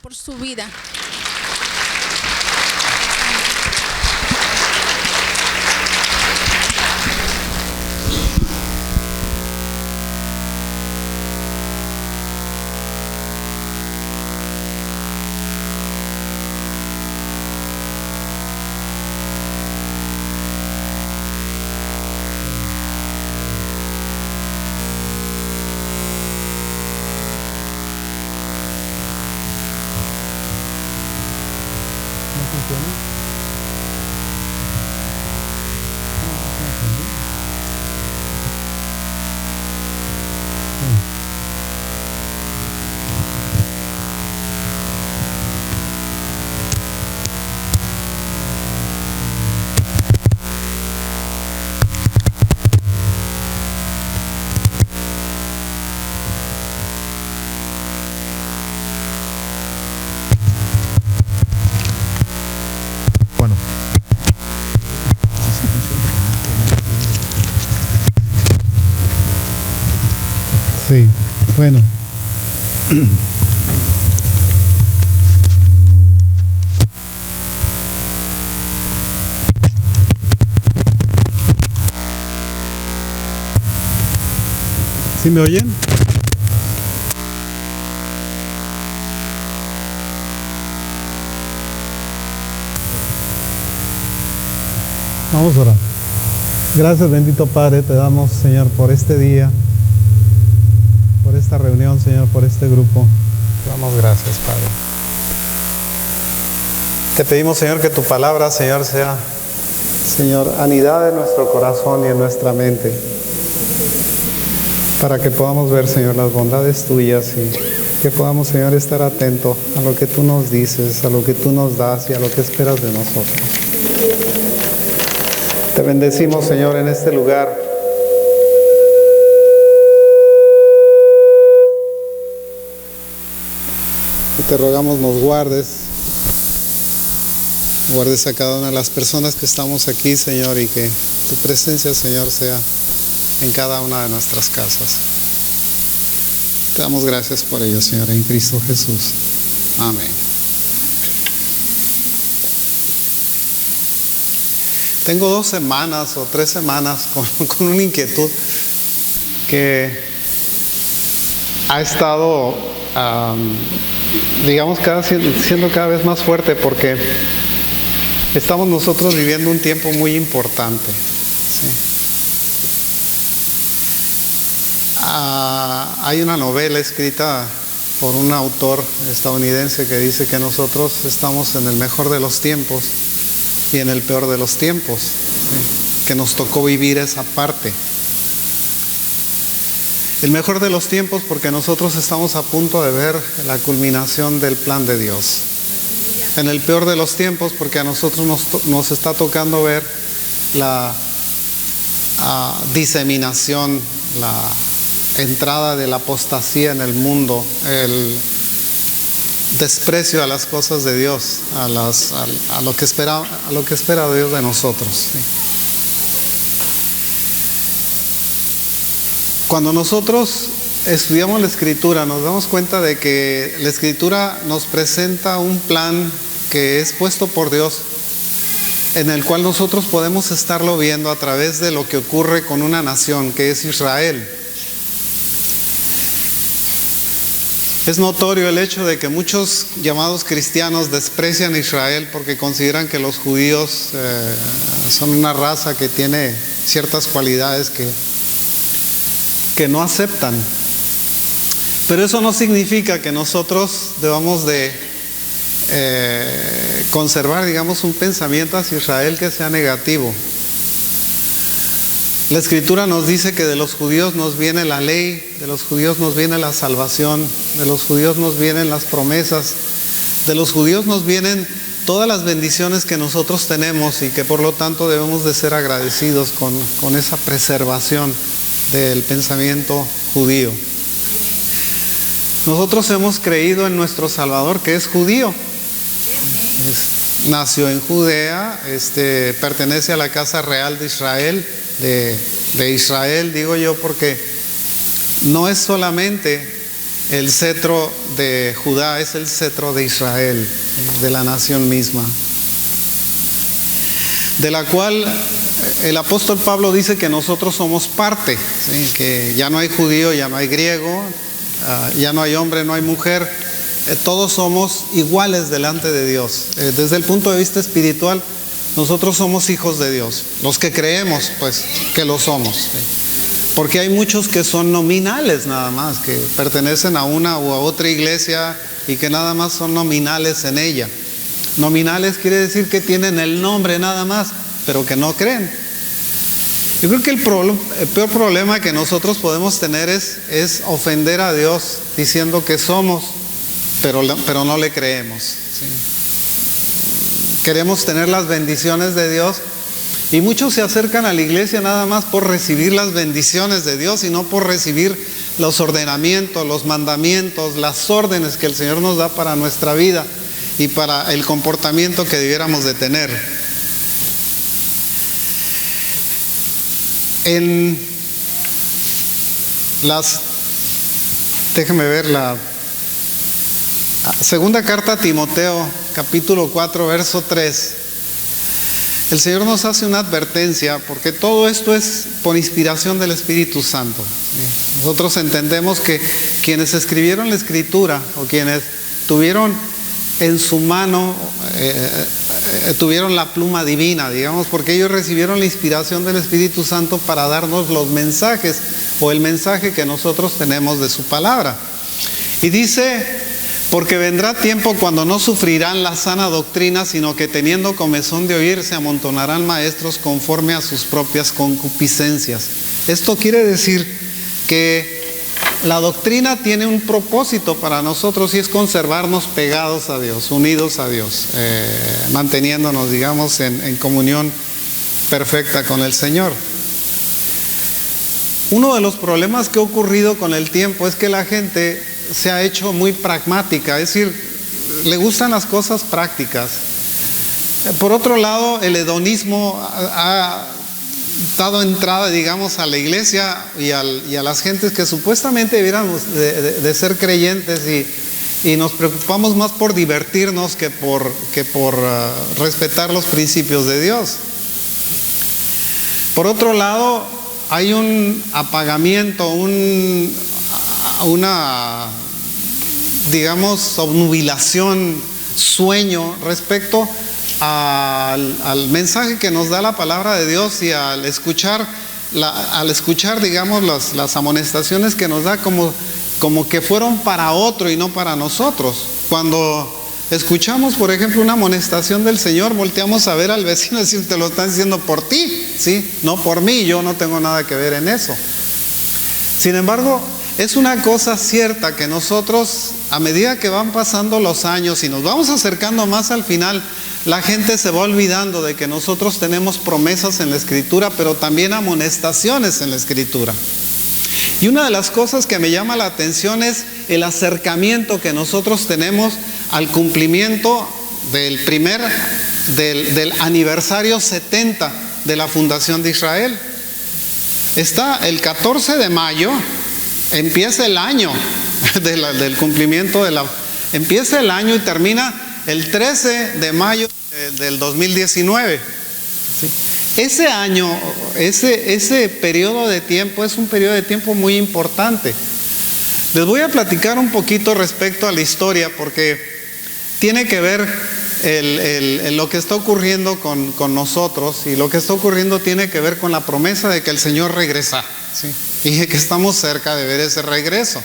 por su vida. Bueno. Sí, bueno. ¿Sí me oyen? Vamos a orar. Gracias, bendito Padre, te damos, Señor, por este día, por esta reunión, Señor, por este grupo. Te damos gracias, Padre. Te pedimos, Señor, que tu palabra, Señor, sea, Señor, anidada en nuestro corazón y en nuestra mente, para que podamos ver, Señor, las bondades tuyas y que podamos, Señor, estar atentos a lo que tú nos dices, a lo que tú nos das y a lo que esperas de nosotros. Te bendecimos, Señor, en este lugar. Y te rogamos nos guardes a cada una de las personas que estamos aquí, Señor, y que tu presencia, Señor, sea en cada una de nuestras casas. Te damos gracias por ello, Señor, en Cristo Jesús. Amén. Tengo 2 semanas o 3 semanas con una inquietud que ha estado, digamos, siendo cada vez más fuerte, porque estamos nosotros viviendo un tiempo muy importante. ¿Sí? Hay una novela escrita por un autor estadounidense que dice que nosotros estamos en el mejor de los tiempos y en el peor de los tiempos, ¿sí? Que nos tocó vivir esa parte. El mejor de los tiempos porque nosotros estamos a punto de ver la culminación del plan de Dios. En el peor de los tiempos porque a nosotros nos está tocando ver la diseminación, la entrada de la apostasía en el mundo, el desprecio a las cosas de Dios, a lo que espera Dios de nosotros. ¿Sí? Cuando nosotros estudiamos la Escritura, nos damos cuenta de que la Escritura nos presenta un plan que es puesto por Dios, en el cual nosotros podemos estarlo viendo a través de lo que ocurre con una nación que es Israel. Es notorio el hecho de que muchos llamados cristianos desprecian a Israel porque consideran que los judíos son una raza que tiene ciertas cualidades que no aceptan. Pero eso no significa que nosotros debamos de conservar, digamos, un pensamiento hacia Israel que sea negativo. La Escritura nos dice que de los judíos nos viene la ley, de los judíos nos viene la salvación, de los judíos nos vienen las promesas, de los judíos nos vienen todas las bendiciones que nosotros tenemos y que por lo tanto debemos de ser agradecidos con esa preservación del pensamiento judío. Nosotros hemos creído en nuestro Salvador, que es judío. Nació en Judea, pertenece a la casa real de Israel, de Israel, digo yo, porque no es solamente el cetro de Judá es el cetro de Israel, de la nación misma, de la cual el apóstol Pablo dice que nosotros somos parte, ¿sí? Que ya no hay judío, ya no hay griego, ya no hay hombre, no hay mujer, todos somos iguales delante de Dios. Desde el punto de vista espiritual, nosotros somos hijos de Dios, los que creemos pues que lo somos, ¿sí? Porque hay muchos que son nominales nada más, que pertenecen a una u a otra iglesia y que nada más son nominales en ella. Nominales quiere decir que tienen el nombre nada más, pero que no creen. Yo creo que el peor problema que nosotros podemos tener es ofender a Dios diciendo que somos, pero no le creemos, ¿sí? Queremos tener las bendiciones de Dios y muchos se acercan a la iglesia nada más por recibir las bendiciones de Dios y no por recibir los ordenamientos, los mandamientos, las órdenes que el Señor nos da para nuestra vida y para el comportamiento que debiéramos de tener. Déjame ver la segunda carta a Timoteo, capítulo 4, verso 3. El Señor nos hace una advertencia porque todo esto es por inspiración del Espíritu Santo. Nosotros entendemos que quienes escribieron la Escritura o quienes tuvieron en su mano, tuvieron la pluma divina, digamos, porque ellos recibieron la inspiración del Espíritu Santo para darnos los mensajes o el mensaje que nosotros tenemos de su palabra. Y dice: porque vendrá tiempo cuando no sufrirán la sana doctrina, sino que teniendo comezón de oír, se amontonarán maestros conforme a sus propias concupiscencias. Esto quiere decir que la doctrina tiene un propósito para nosotros y es conservarnos pegados a Dios, unidos a Dios, manteniéndonos, digamos, en comunión perfecta con el Señor. Uno de los problemas que ha ocurrido con el tiempo es que la gente se ha hecho muy pragmática, es decir, le gustan las cosas prácticas. Por otro lado, el hedonismo ha dado entrada, digamos, a la iglesia y a las gentes que supuestamente debiéramos de ser creyentes y nos preocupamos más por divertirnos que por respetar los principios de Dios. Por otro lado, hay un apagamiento, una, digamos, obnubilación, sueño respecto al mensaje que nos da la palabra de Dios y al escuchar, digamos, las amonestaciones que nos da como que fueron para otro y no para nosotros. Cuando escuchamos, por ejemplo, una amonestación del Señor, volteamos a ver al vecino y decir: te lo están diciendo por ti, ¿sí? No por mí, yo no tengo nada que ver en eso. Sin embargo, es una cosa cierta que nosotros, a medida que van pasando los años y nos vamos acercando más al final, la gente se va olvidando de que nosotros tenemos promesas en la Escritura, pero también amonestaciones en la Escritura. Y una de las cosas que me llama la atención es el acercamiento que nosotros tenemos al cumplimiento del aniversario 70 de la fundación de Israel. Está el 14 de mayo, empieza el año del cumplimiento empieza el año y termina el 13 de mayo del 2019. ¿Sí? Ese año, ese periodo de tiempo es un periodo de tiempo muy importante. Les voy a platicar un poquito respecto a la historia porque tiene que ver lo que está ocurriendo con nosotros, y lo que está ocurriendo tiene que ver con la promesa de que el Señor regresa, ¿sí? Y de que estamos cerca de ver ese regreso.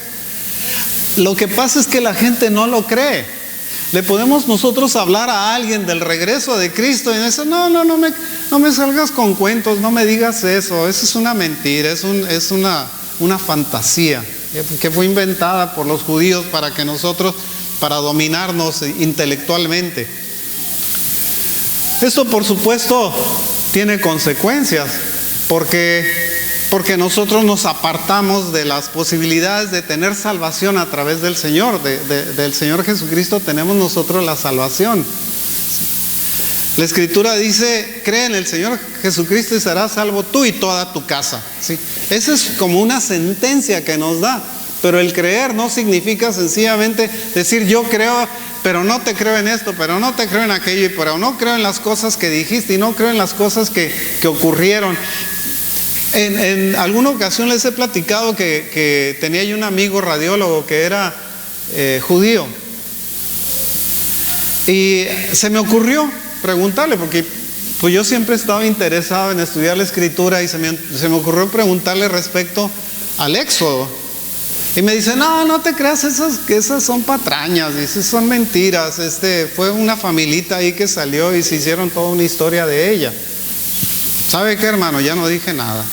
Lo que pasa es que la gente no lo cree. Le podemos nosotros hablar a alguien del regreso de Cristo y dice: no me salgas con cuentos, no me digas eso es una mentira, es una fantasía que fue inventada por los judíos para dominarnos intelectualmente. Esto, por supuesto, tiene consecuencias, porque nosotros nos apartamos de las posibilidades de tener salvación a través del Señor, del Señor Jesucristo. Tenemos nosotros la salvación. ¿Sí? La Escritura dice: cree en el Señor Jesucristo y serás salvo tú y toda tu casa. ¿Sí? Esa es como una sentencia que nos da, pero el creer no significa sencillamente decir yo creo, pero no te creo en esto, pero no te creo en aquello, pero no creo en las cosas que dijiste y no creo en las cosas que ocurrieron. En alguna ocasión les he platicado que tenía yo un amigo radiólogo que era judío, y se me ocurrió preguntarle, porque pues yo siempre he estado interesado en estudiar la Escritura, y se me ocurrió preguntarle respecto al Éxodo. Y me dice, no te creas, esas son patrañas, dice, son mentiras, fue una familita ahí que salió y se hicieron toda una historia de ella. ¿Sabe qué, hermano? Ya no dije nada.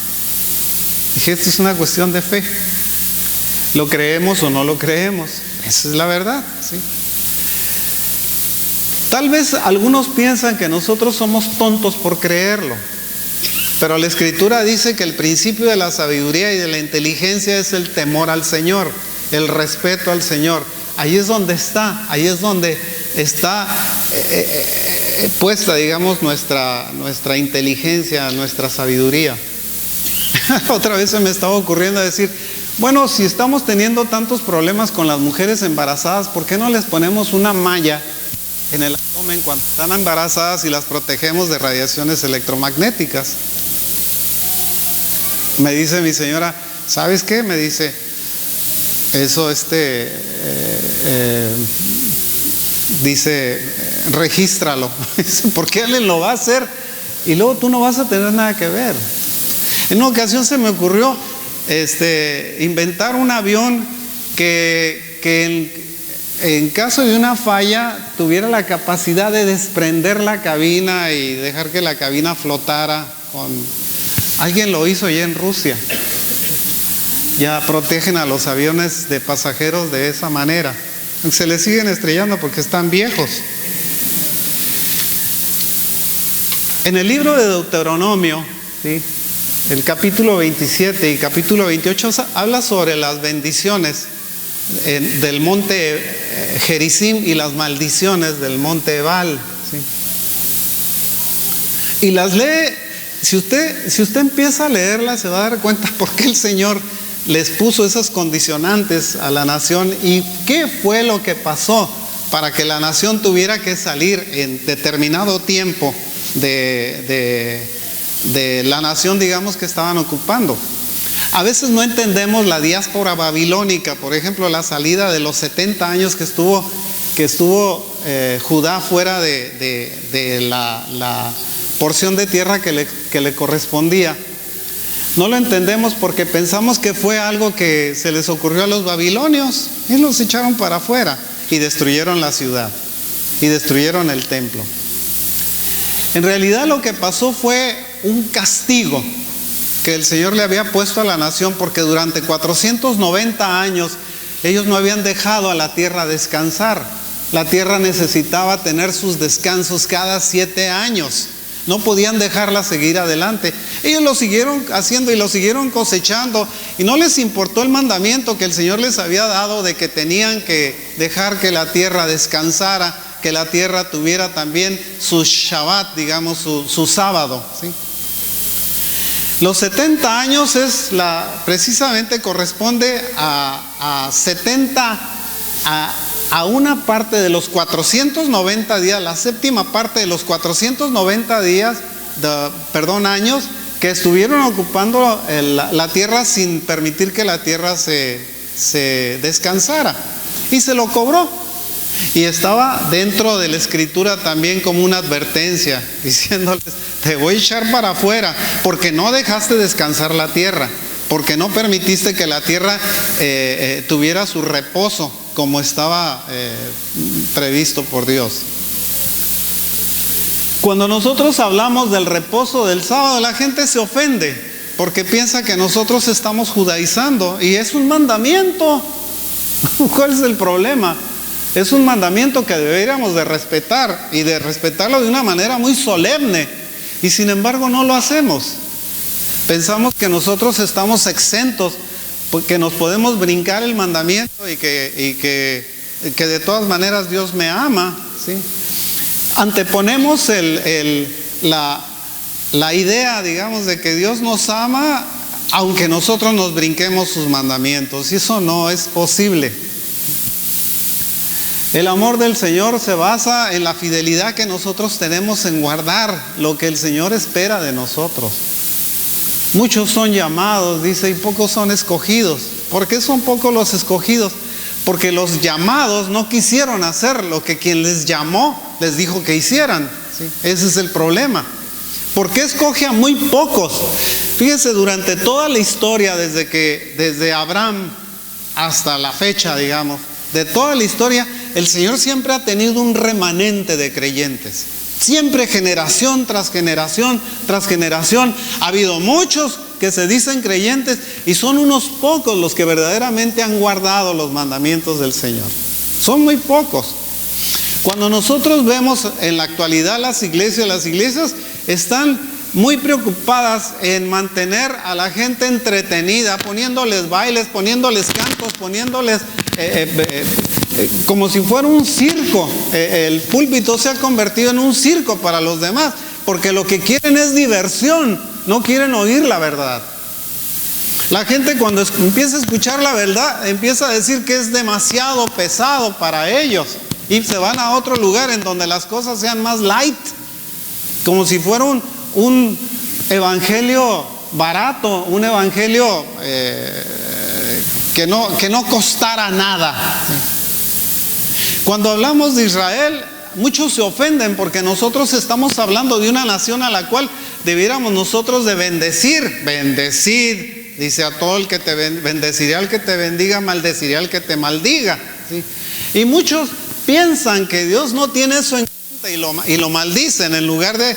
Dije, esto es una cuestión de fe. ¿Lo creemos o no lo creemos? Esa es la verdad, ¿sí? Tal vez algunos piensan que nosotros somos tontos por creerlo, pero la Escritura dice que el principio de la sabiduría y de la inteligencia es el temor al Señor, el respeto al Señor. Ahí es donde está puesta, digamos, nuestra inteligencia, nuestra sabiduría. Otra vez se me estaba ocurriendo decir, bueno, si estamos teniendo tantos problemas con las mujeres embarazadas, ¿por qué no les ponemos una malla en el abdomen cuando están embarazadas y las protegemos de radiaciones electromagnéticas? Me dice mi señora, ¿sabes qué? Me dice, eso dice, regístralo. ¿Por qué alguien lo va a hacer? Y luego tú no vas a tener nada que ver. En una ocasión se me ocurrió inventar un avión que en caso de una falla tuviera la capacidad de desprender la cabina y dejar que la cabina flotara. Alguien lo hizo ya en Rusia. Ya protegen a los aviones de pasajeros de esa manera. Se les siguen estrellando porque están viejos. En el libro de Deuteronomio, ¿sí?, el capítulo 27 y capítulo 28 habla sobre las bendiciones del monte Gerizim y las maldiciones del monte Ebal, ¿sí? Y las lee. Si usted empieza a leerlas, se va a dar cuenta por qué el Señor les puso esas condicionantes a la nación y qué fue lo que pasó para que la nación tuviera que salir en determinado tiempo de la nación, digamos, que estaban ocupando. A veces no entendemos la diáspora babilónica, por ejemplo, la salida de los 70 años que estuvo Judá fuera de la porción de tierra que le correspondía. No lo entendemos porque pensamos que fue algo que se les ocurrió a los babilonios y los echaron para afuera y destruyeron la ciudad y destruyeron el templo. En realidad lo que pasó fue un castigo que el Señor le había puesto a la nación, porque durante 490 años ellos no habían dejado a la tierra descansar. La tierra necesitaba tener sus descansos cada 7 años. No podían dejarla seguir adelante. Ellos lo siguieron haciendo y lo siguieron cosechando, y no les importó el mandamiento que el Señor les había dado de que tenían que dejar que la tierra descansara, que la tierra tuviera también su Shabbat, digamos, su sábado, ¿sí? Los 70 años precisamente corresponde a 70, a una parte de los 490 días, la séptima parte de los 490 años que estuvieron ocupando la tierra sin permitir que la tierra se descansara, y se lo cobró. Y estaba dentro de la Escritura también como una advertencia, diciéndoles, te voy a echar para afuera porque no dejaste descansar la tierra, porque no permitiste que la tierra tuviera su reposo como estaba previsto por Dios. Cuando nosotros hablamos del reposo del sábado, la gente se ofende porque piensa que nosotros estamos judaizando, y es un mandamiento. ¿Cuál es el problema? Es un mandamiento que deberíamos de respetar, y de respetarlo de una manera muy solemne, y sin embargo no lo hacemos. Pensamos que nosotros estamos exentos, porque nos podemos brincar el mandamiento y que de todas maneras Dios me ama, ¿sí? Anteponemos la idea, digamos, de que Dios nos ama aunque nosotros nos brinquemos sus mandamientos, y eso no es posible. El amor del Señor se basa en la fidelidad que nosotros tenemos en guardar lo que el Señor espera de nosotros. Muchos son llamados, dice, y pocos son escogidos. ¿Por qué son pocos los escogidos? Porque los llamados no quisieron hacer lo que quien les llamó les dijo que hicieran, ¿sí? Ese es el problema. ¿Por qué escoge a muy pocos? Fíjese, durante toda la historia, desde Abraham hasta la fecha, digamos, de toda la historia, el Señor siempre ha tenido un remanente de creyentes. Siempre, generación tras generación tras generación, ha habido muchos que se dicen creyentes y son unos pocos los que verdaderamente han guardado los mandamientos del Señor. Son muy pocos. Cuando nosotros vemos en la actualidad las iglesias están muy preocupadas en mantener a la gente entretenida, poniéndoles bailes, poniéndoles cantos, poniéndoles como si fuera un circo. El púlpito se ha convertido en un circo para los demás, porque lo que quieren es diversión, no quieren oír la verdad. La gente, cuando empieza a escuchar la verdad, empieza a decir que es demasiado pesado para ellos y se van a otro lugar en donde las cosas sean más light, como si fuera un evangelio barato, un evangelio que no costara nada. Cuando hablamos de Israel, muchos se ofenden porque nosotros estamos hablando de una nación a la cual debiéramos nosotros de bendecir. Bendecir, dice, a todo el que te bendeciré al que te bendiga, maldeciré al que te maldiga, ¿sí? Y muchos piensan que Dios no tiene eso en cuenta y lo maldicen, en lugar de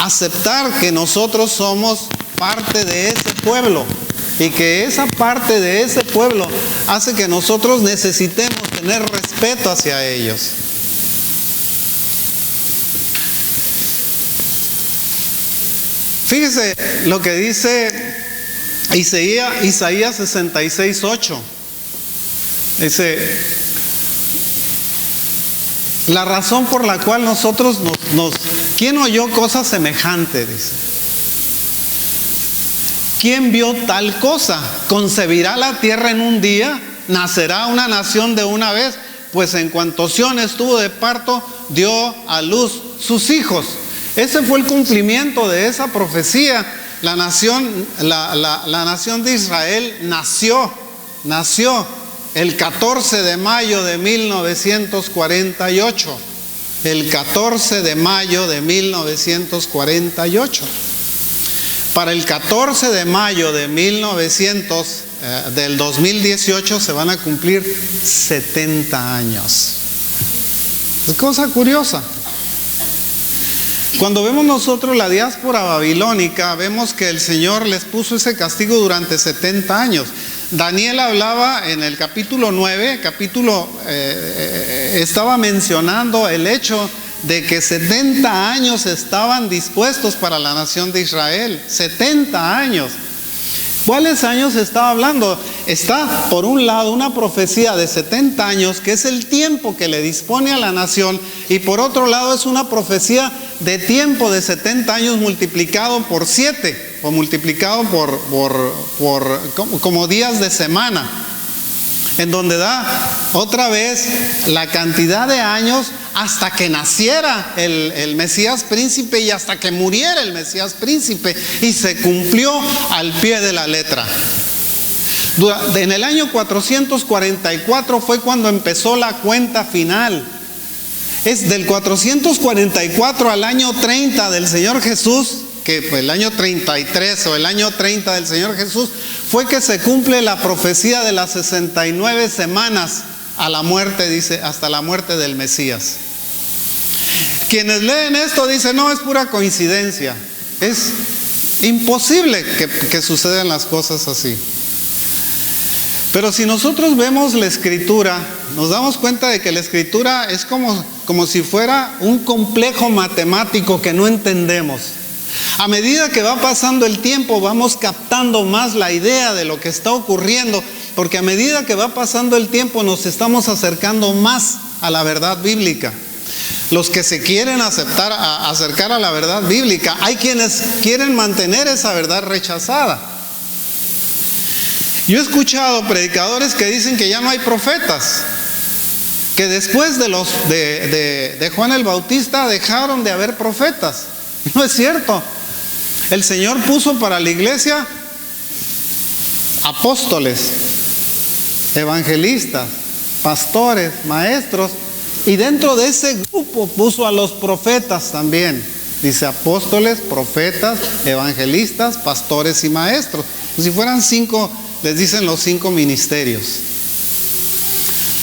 aceptar que nosotros somos parte de ese pueblo y que esa parte de ese pueblo hace que nosotros necesitemos tener respeto hacia ellos. Fíjese lo que dice Isaías 66:8. Dice: la razón por la cual nosotros ¿quién oyó cosa semejante? Dice. ¿Quién vio tal cosa? ¿Concebirá la tierra en un día? ¿Nacerá una nación de una vez? Pues en cuanto Sión estuvo de parto, dio a luz sus hijos. Ese fue el cumplimiento de esa profecía. La nación de Israel nació el 14 de mayo de 1948. El 14 de mayo de 1948. Para el 14 de mayo de del 2018 se van a cumplir 70 años. Es cosa curiosa. Cuando vemos nosotros la diáspora babilónica, vemos que el Señor les puso ese castigo durante 70 años. Daniel hablaba en el capítulo 9, estaba mencionando el hecho de que 70 años estaban dispuestos para la nación de Israel. 70 años. ¿Cuáles años estaba hablando? Está, por un lado, una profecía de 70 años, que es el tiempo que le dispone a la nación, y por otro lado es una profecía de tiempo de 70 años multiplicado por 7, o multiplicado como días de semana, en donde da otra vez la cantidad de años hasta que naciera el Mesías príncipe y hasta que muriera el Mesías príncipe, y se cumplió al pie de la letra. En el año 444 fue cuando empezó la cuenta final. Es del 444 al año 30 del Señor Jesús, que fue el año 33 o el año 30 del Señor Jesús, fue que se cumple la profecía de las 69 semanas a la muerte, dice, hasta la muerte del Mesías. Quienes leen esto dicen: no, es pura coincidencia, es imposible que sucedan las cosas así. Pero si nosotros vemos la Escritura, nos damos cuenta de que la Escritura es como si fuera un complejo matemático que no entendemos. A medida que va pasando el tiempo, vamos captando más la idea de lo que está ocurriendo, porque a medida que va pasando el tiempo nos estamos acercando más a la verdad bíblica. Los que se quieren acercar a la verdad bíblica, hay quienes quieren mantener esa verdad rechazada. Yo he escuchado predicadores que dicen que ya no hay profetas, que después de Juan el Bautista dejaron de haber profetas. No es cierto. El Señor puso para la iglesia apóstoles, evangelistas, pastores, maestros, y dentro de ese grupo puso a los profetas también. Dice apóstoles, profetas, evangelistas, pastores y maestros. Si fueran 5, les dicen los 5 ministerios.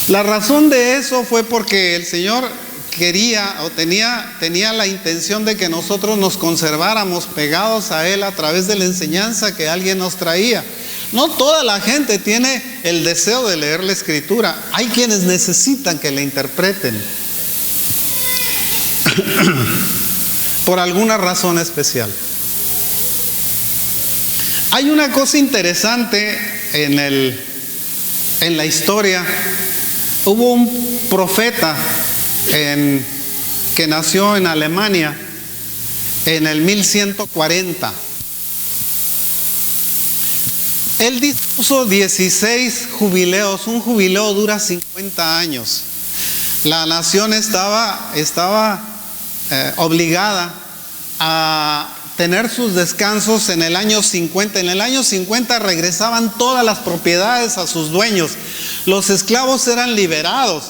La razón de eso fue porque el Señor quería o tenía la intención de que nosotros nos conserváramos pegados a Él a través de la enseñanza que alguien nos traía. No toda la gente tiene el deseo de leer la Escritura. Hay quienes necesitan que la interpreten por alguna razón especial. Hay una cosa interesante en la historia. Hubo un profeta que nació en Alemania en el 1140. Él dispuso 16 jubileos. Un jubileo dura 50 años. La nación estaba obligada a tener sus descansos en el año 50. En el año 50 regresaban todas las propiedades a sus dueños. Los esclavos eran liberados.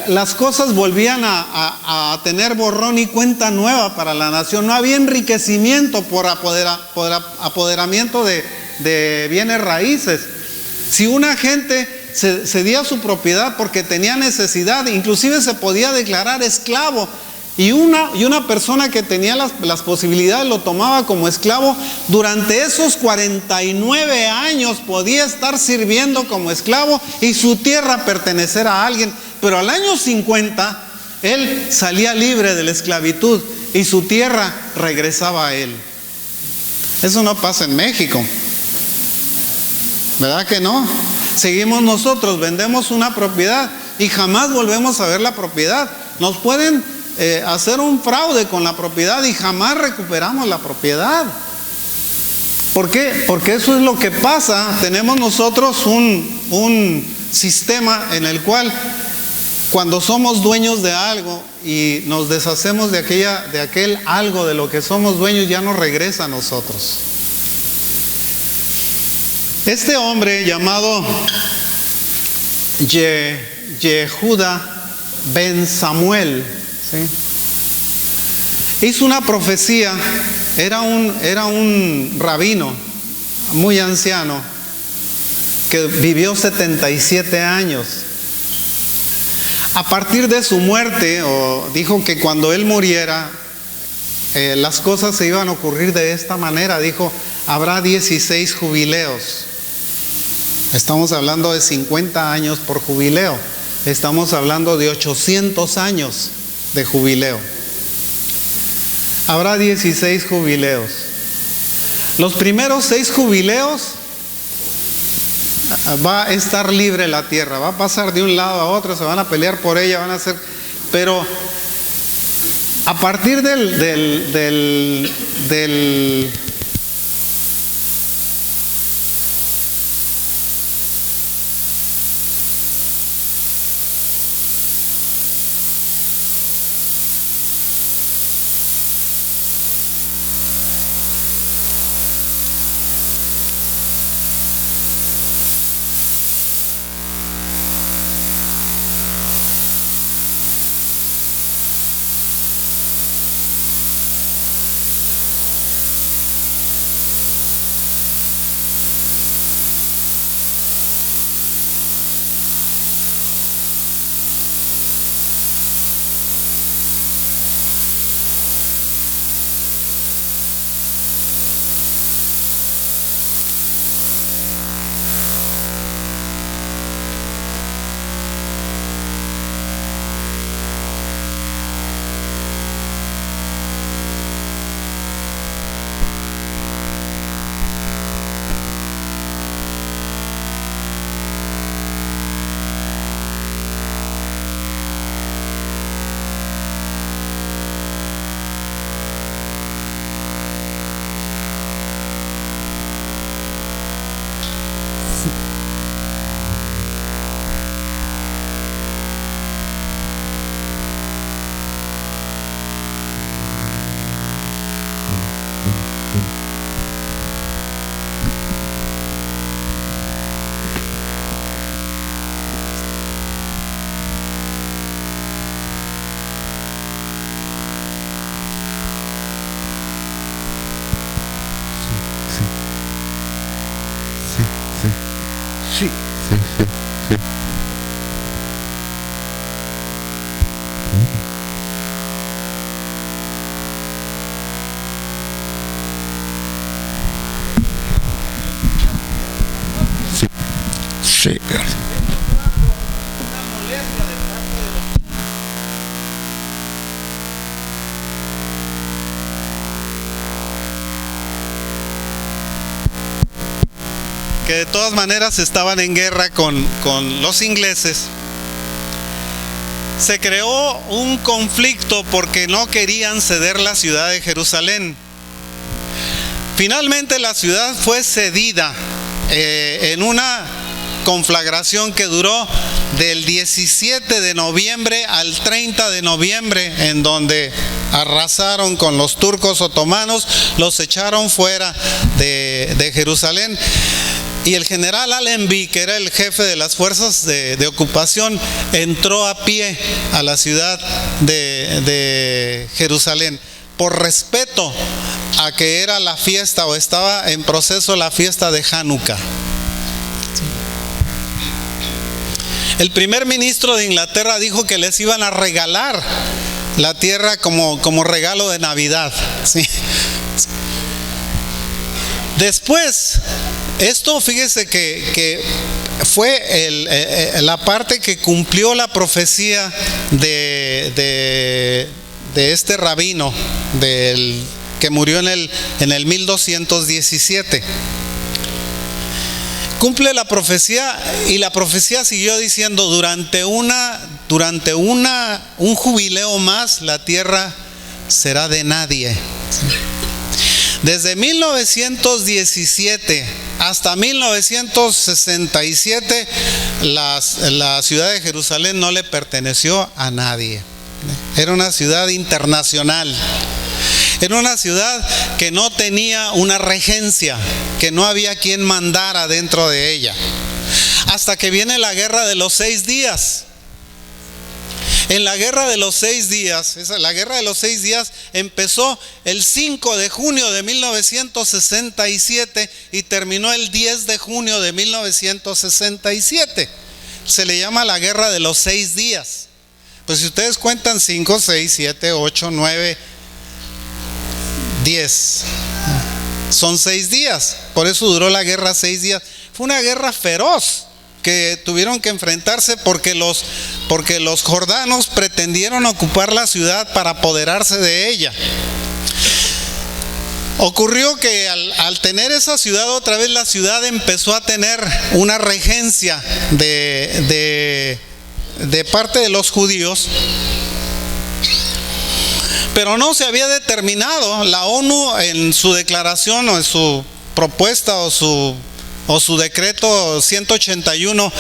Las cosas volvían a tener borrón y cuenta nueva para la nación. No había enriquecimiento por apoderamiento de bienes raíces. Si una gente cedía su propiedad porque tenía necesidad, inclusive se podía declarar esclavo, y una persona que tenía las posibilidades lo tomaba como esclavo. Durante esos 49 años podía estar sirviendo como esclavo y su tierra pertenecer a alguien. Pero al año 50 él salía libre de la esclavitud y su tierra regresaba a él. Eso no pasa en México, ¿verdad que no? Seguimos nosotros, vendemos una propiedad y jamás volvemos a ver la propiedad. Nos pueden hacer un fraude con la propiedad y jamás recuperamos la propiedad. ¿Por qué? Porque eso es lo que pasa. Tenemos nosotros un sistema en el cual cuando somos dueños de algo y nos deshacemos de aquel algo de lo que somos dueños, ya no regresa a nosotros. Este hombre llamado Yehuda ben Samuel, ¿sí?, hizo una profecía. Era un rabino muy anciano que vivió 77 años. A partir de su muerte, dijo que cuando él muriera, las cosas se iban a ocurrir de esta manera. Dijo, habrá 16 jubileos. Estamos hablando de 50 años por jubileo. Estamos hablando de 800 años de jubileo. Habrá 16 jubileos. Los primeros 6 jubileos va a estar libre la tierra, va a pasar de un lado a otro, se van a pelear por ella, van a hacer, pero a partir del Sí. Sí, pero que de todas maneras estaban en guerra con los ingleses. Se creó un conflicto porque no querían ceder la ciudad de Jerusalén. Finalmente la ciudad fue cedida en una conflagración que duró del 17 de noviembre al 30 de noviembre, en donde arrasaron con los turcos otomanos, los echaron fuera de Jerusalén. Y el general Allenby, que era el jefe de las fuerzas de ocupación, entró a pie a la ciudad de Jerusalén por respeto a que era la fiesta o estaba en proceso la fiesta de Hanukkah. El primer ministro de Inglaterra dijo que les iban a regalar la tierra como regalo de Navidad. ¿Sí? Después, esto fíjese que fue la parte que cumplió la profecía de este rabino que murió en el 1217. Cumple la profecía, y la profecía siguió diciendo: durante un jubileo más la tierra será de nadie. Desde 1917 hasta 1967 la ciudad de Jerusalén no le perteneció a nadie. Era una ciudad internacional. Era una ciudad que no tenía una regencia, que no había quien mandara dentro de ella. Hasta que viene la guerra de los 6 días. En la guerra de los 6 días, la guerra de los 6 días empezó el 5 de junio de 1967 y terminó el 10 de junio de 1967. Se le llama la guerra de los 6 días. Pues si ustedes cuentan 5, 6, 7, 8, 9, 10, son 6 días. Por eso duró la guerra 6 días. Fue una guerra feroz que tuvieron que enfrentarse porque los jordanos pretendieron ocupar la ciudad para apoderarse de ella. Ocurrió que al tener esa ciudad otra vez, la ciudad empezó a tener una regencia de parte de los judíos, pero no se había determinado. La ONU en su declaración o en su propuesta o su decreto 181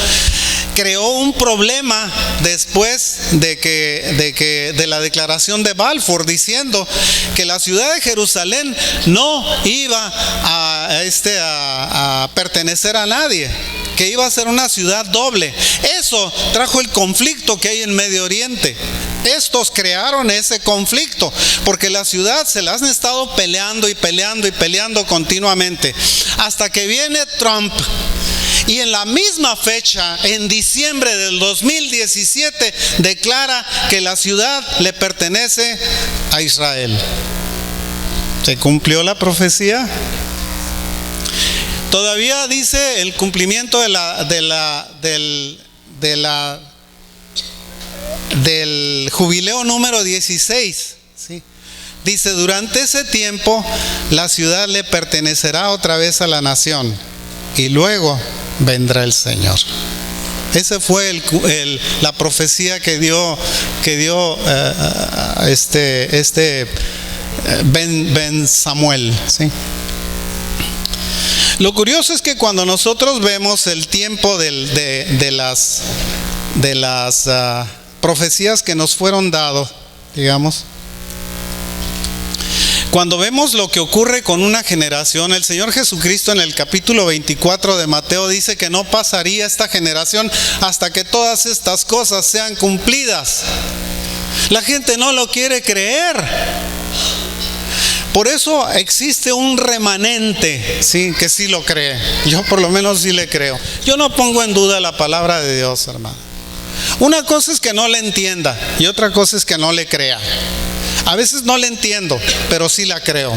creó un problema después de la declaración de Balfour, diciendo que la ciudad de Jerusalén no iba a pertenecer a nadie, que iba a ser una ciudad doble. Eso trajo el conflicto que hay en Medio Oriente. Estos crearon ese conflicto porque la ciudad se la han estado peleando y peleando y peleando continuamente, hasta que viene Trump y en la misma fecha, en diciembre del 2017, declara que la ciudad le pertenece a Israel. ¿Se cumplió la profecía? Todavía dice el cumplimiento del jubileo número 16, ¿sí? Dice: durante ese tiempo la ciudad le pertenecerá otra vez a la nación y luego vendrá el Señor. Esa fue la profecía que dio Ben Samuel, ¿sí? Lo curioso es que cuando nosotros vemos el tiempo de las profecías que nos fueron dadas, digamos, cuando vemos lo que ocurre con una generación, el Señor Jesucristo en el capítulo 24 de Mateo dice que no pasaría esta generación hasta que todas estas cosas sean cumplidas. La gente no lo quiere creer. Por eso existe un remanente, sí, que sí lo cree. Yo por lo menos sí le creo. Yo no pongo en duda la palabra de Dios, hermano. Una cosa es que no le entienda y otra cosa es que no le crea. A veces no le entiendo, pero sí la creo.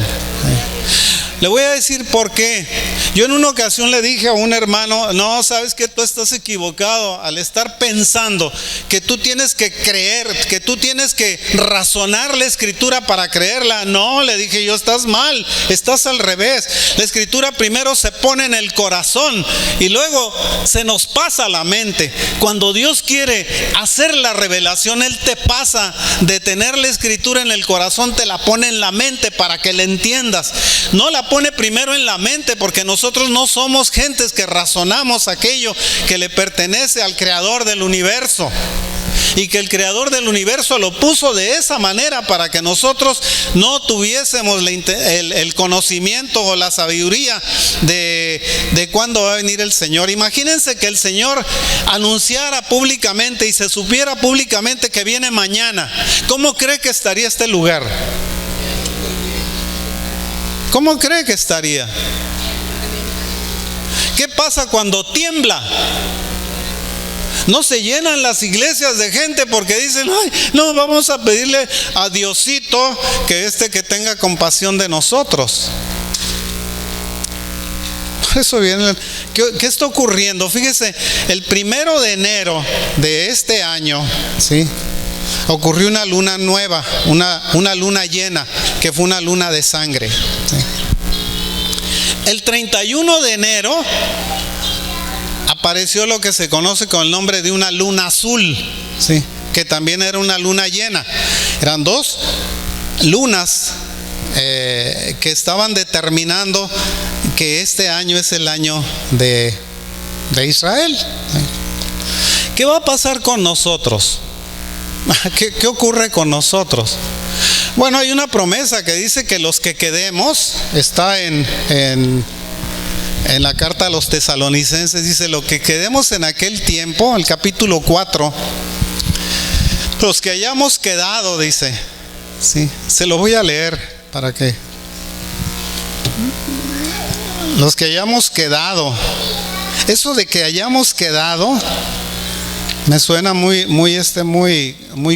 Le voy a decir por qué. Yo en una ocasión le dije a un hermano: no, sabes que tú estás equivocado al estar pensando que tú tienes que creer, que tú tienes que razonar la escritura para creerla. No, le dije yo, estás mal, estás al revés. La escritura primero se pone en el corazón y luego se nos pasa a la mente. Cuando Dios quiere hacer la revelación, Él te pasa de tener la escritura en el corazón, te la pone en la mente para que la entiendas. No la pone primero en la mente, porque nosotros no somos gentes que razonamos aquello que le pertenece al creador del universo, y que el creador del universo lo puso de esa manera para que nosotros no tuviésemos el conocimiento o la sabiduría de cuándo va a venir el Señor. Imagínense que el Señor anunciara públicamente y se supiera públicamente que viene mañana. ¿Cómo cree que estaría este lugar? ¿Cómo cree que estaría? ¿Qué pasa cuando tiembla? No se llenan las iglesias de gente porque dicen: ay, no, vamos a pedirle a Diosito que tenga compasión de nosotros. Eso viene. ¿Qué está ocurriendo? Fíjese, el 1 de enero de este año, ¿sí?, ocurrió una luna nueva, una luna llena, que fue una luna de sangre, ¿sí? El 31 de enero apareció lo que se conoce con el nombre de una luna azul, ¿sí?, que también era una luna llena. Eran dos lunas que estaban determinando que este año es el año de Israel, ¿sí? ¿Qué va a pasar con nosotros? ¿Qué ocurre con nosotros? Bueno, hay una promesa que dice que los que quedemos, está en la carta a los tesalonicenses, dice: lo que quedemos en aquel tiempo, el capítulo 4, los que hayamos quedado, dice, sí, se lo voy a leer para que los que hayamos quedado. Eso de que hayamos quedado me suena muy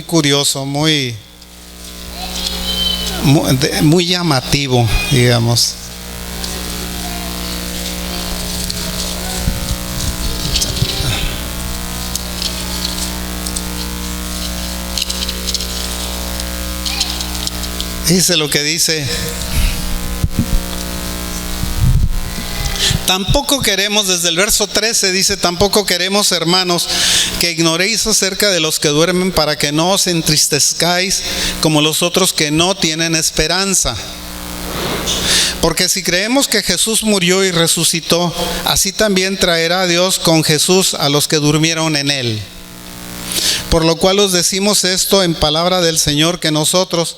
curioso, muy llamativo, digamos. Dice lo que dice: tampoco queremos, desde el verso 13 dice: tampoco queremos, hermanos, que ignoréis acerca de los que duermen, para que no os entristezcáis como los otros que no tienen esperanza. Porque si creemos que Jesús murió y resucitó, así también traerá Dios con Jesús a los que durmieron en él. Por lo cual os decimos esto en palabra del Señor, que nosotros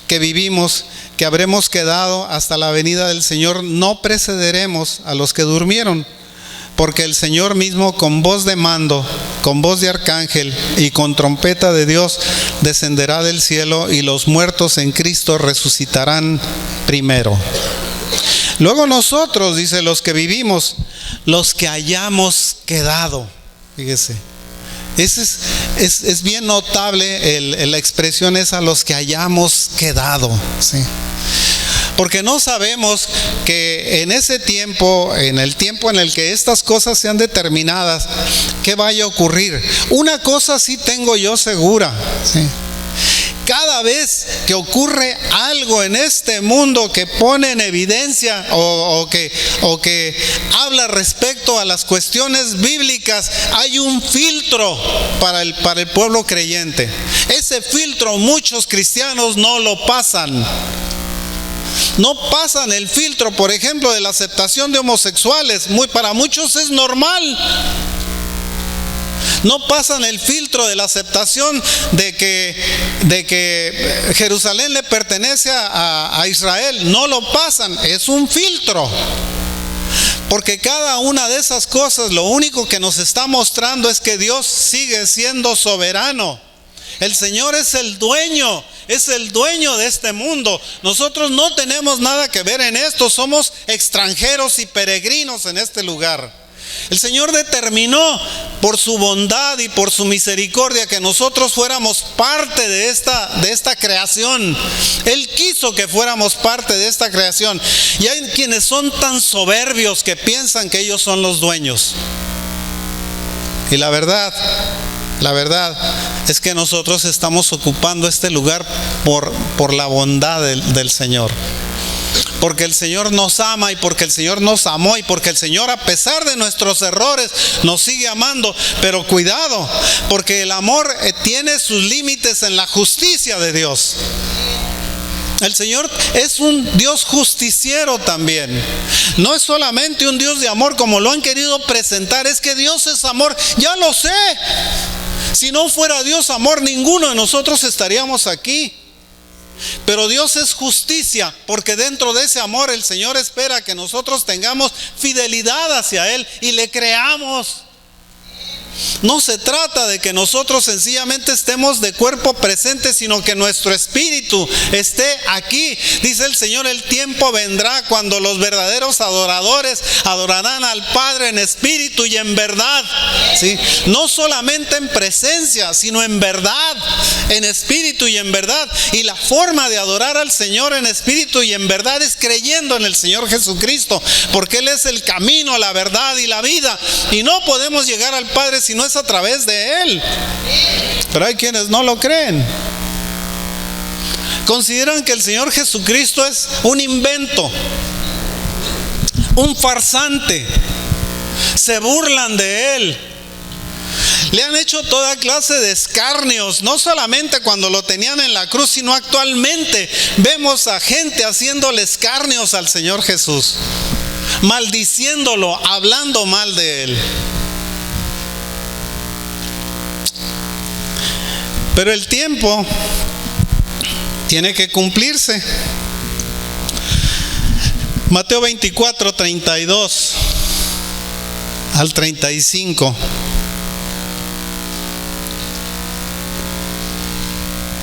que vivimos, que habremos quedado hasta la venida del Señor, no precederemos a los que durmieron. Porque el Señor mismo, con voz de mando, con voz de arcángel y con trompeta de Dios, descenderá del cielo, y los muertos en Cristo resucitarán primero. Luego nosotros, dice, los que vivimos, los que hayamos quedado. Fíjese, es bien notable la expresión esa: los que hayamos quedado, ¿sí? Porque no sabemos que en ese tiempo, en el tiempo en el que estas cosas sean determinadas, ¿qué vaya a ocurrir? Una cosa sí tengo yo segura, ¿sí? Cada vez que ocurre algo en este mundo que pone en evidencia o que habla respecto a las cuestiones bíblicas, hay un filtro para el pueblo creyente. Ese filtro muchos cristianos no lo pasan. No pasan el filtro, por ejemplo, de la aceptación de homosexuales. Para muchos es normal. No pasan el filtro de la aceptación de que Jerusalén le pertenece a Israel. No lo pasan, es un filtro. Porque cada una de esas cosas, lo único que nos está mostrando es que Dios sigue siendo soberano. El Señor es el dueño, es el dueño de este mundo. Nosotros no tenemos nada que ver en esto, somos extranjeros y peregrinos en este lugar. El Señor determinó por su bondad y por su misericordia que nosotros fuéramos parte de esta creación. Él quiso que fuéramos parte de esta creación. Y hay quienes son tan soberbios que piensan que ellos son los dueños. Y la verdad es que nosotros estamos ocupando este lugar por la bondad del Señor. Porque el Señor nos ama y porque el Señor nos amó y porque el Señor, a pesar de nuestros errores, nos sigue amando. Pero cuidado, porque el amor tiene sus límites en la justicia de Dios. El Señor es un Dios justiciero también. No es solamente un Dios de amor como lo han querido presentar. Es que Dios es amor, ya lo sé. Si no fuera Dios amor, ninguno de nosotros estaríamos aquí. Pero Dios es justicia, porque dentro de ese amor el Señor espera que nosotros tengamos fidelidad hacia Él y le creamos. No se trata de que nosotros sencillamente estemos de cuerpo presente, sino que nuestro espíritu esté aquí. Dice el Señor, el tiempo vendrá cuando los verdaderos adoradores adorarán al Padre en espíritu y en verdad. ¿Sí? No solamente en presencia, sino en verdad, en espíritu y en verdad. Y la forma de adorar al Señor en espíritu y en verdad es creyendo en el Señor Jesucristo, porque Él es el camino, la verdad y la vida. Y no podemos llegar al Padre si no es a través de Él. Pero hay quienes no lo creen. Consideran que el Señor Jesucristo es un invento, un farsante. Se burlan de Él. Le han hecho toda clase de escarnios, no solamente cuando lo tenían en la cruz, sino actualmente vemos a gente haciéndole escarnios al Señor Jesús, maldiciéndolo, hablando mal de Él. Pero el tiempo tiene que cumplirse. Mateo 24, 32 al 35.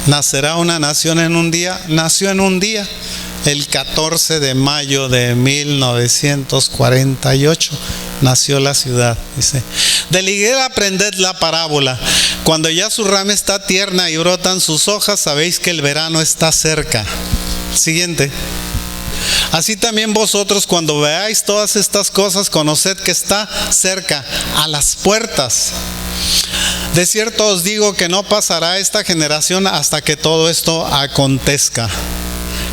Nacerá una nación en un día. Nació en un día, el 14 de mayo de 1948. Nació la ciudad, dice. De la higuera aprended la parábola. Cuando ya su rama está tierna y brotan sus hojas, sabéis que el verano está cerca. Siguiente. Así también vosotros, cuando veáis todas estas cosas, conoced que está cerca, a las puertas. De cierto os digo que no pasará esta generación hasta que todo esto acontezca.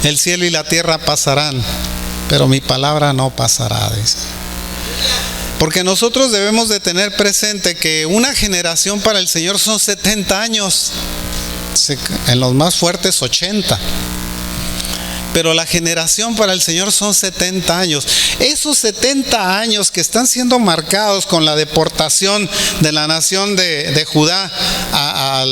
El cielo y la tierra pasarán, pero mi palabra no pasará, dice. Porque nosotros debemos de tener presente que una generación para el Señor son 70 años, en los más fuertes 80. Pero la generación para el Señor son 70 años. Esos 70 años que están siendo marcados con la deportación de la nación de Judá a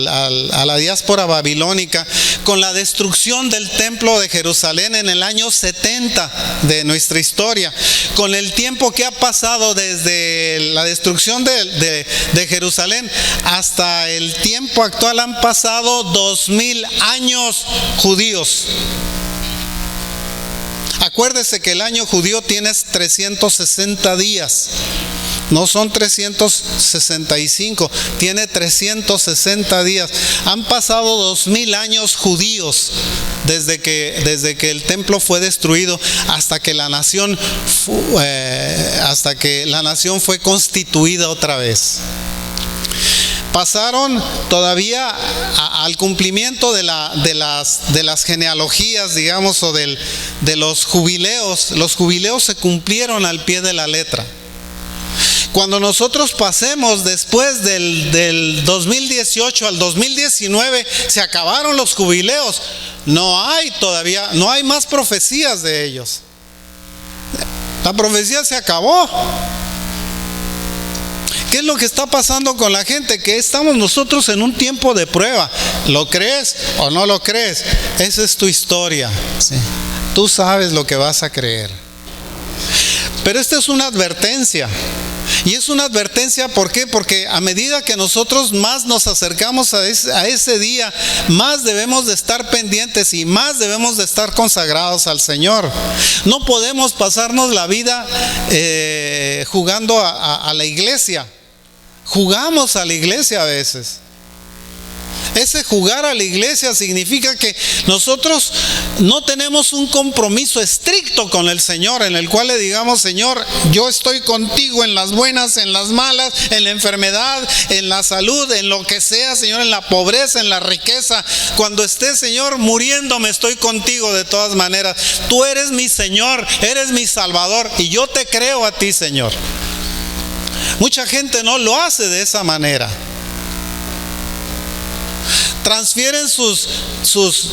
la diáspora babilónica, con la destrucción del templo de Jerusalén en el año 70 de nuestra historia, con el tiempo que ha pasado desde la destrucción de Jerusalén hasta el tiempo actual, han pasado 2000 años judíos. Acuérdese que el año judío tiene 360 días. No son 365, tiene 360 días. Han pasado 2000 años judíos desde que el templo fue destruido hasta que la nación fue constituida otra vez. Pasaron todavía al cumplimiento de las genealogías, digamos, o de los jubileos. Los jubileos se cumplieron al pie de la letra. Cuando nosotros pasemos después del 2018 al 2019, se acabaron los jubileos. No hay más profecías de ellos. La profecía se acabó. ¿Qué es lo que está pasando con la gente? Que estamos nosotros en un tiempo de prueba. ¿Lo crees o no lo crees? Esa es tu historia. ¿Sí? Tú sabes lo que vas a creer. Pero esta es una advertencia. Y es una advertencia, ¿por qué? Porque a medida que nosotros más nos acercamos a ese día, más debemos de estar pendientes y más debemos de estar consagrados al Señor. No podemos pasarnos la vida jugando a la iglesia. Jugamos a la iglesia a veces. Ese jugar a la iglesia significa que nosotros no tenemos un compromiso estricto con el Señor, en el cual le digamos: Señor, yo estoy contigo en las buenas, en las malas, en la enfermedad, en la salud, en lo que sea, Señor, en la pobreza, en la riqueza. Cuando esté, Señor, muriéndome, estoy contigo de todas maneras. Tú eres mi Señor, eres mi Salvador, y yo te creo a ti, Señor. Mucha gente no lo hace de esa manera. Transfieren sus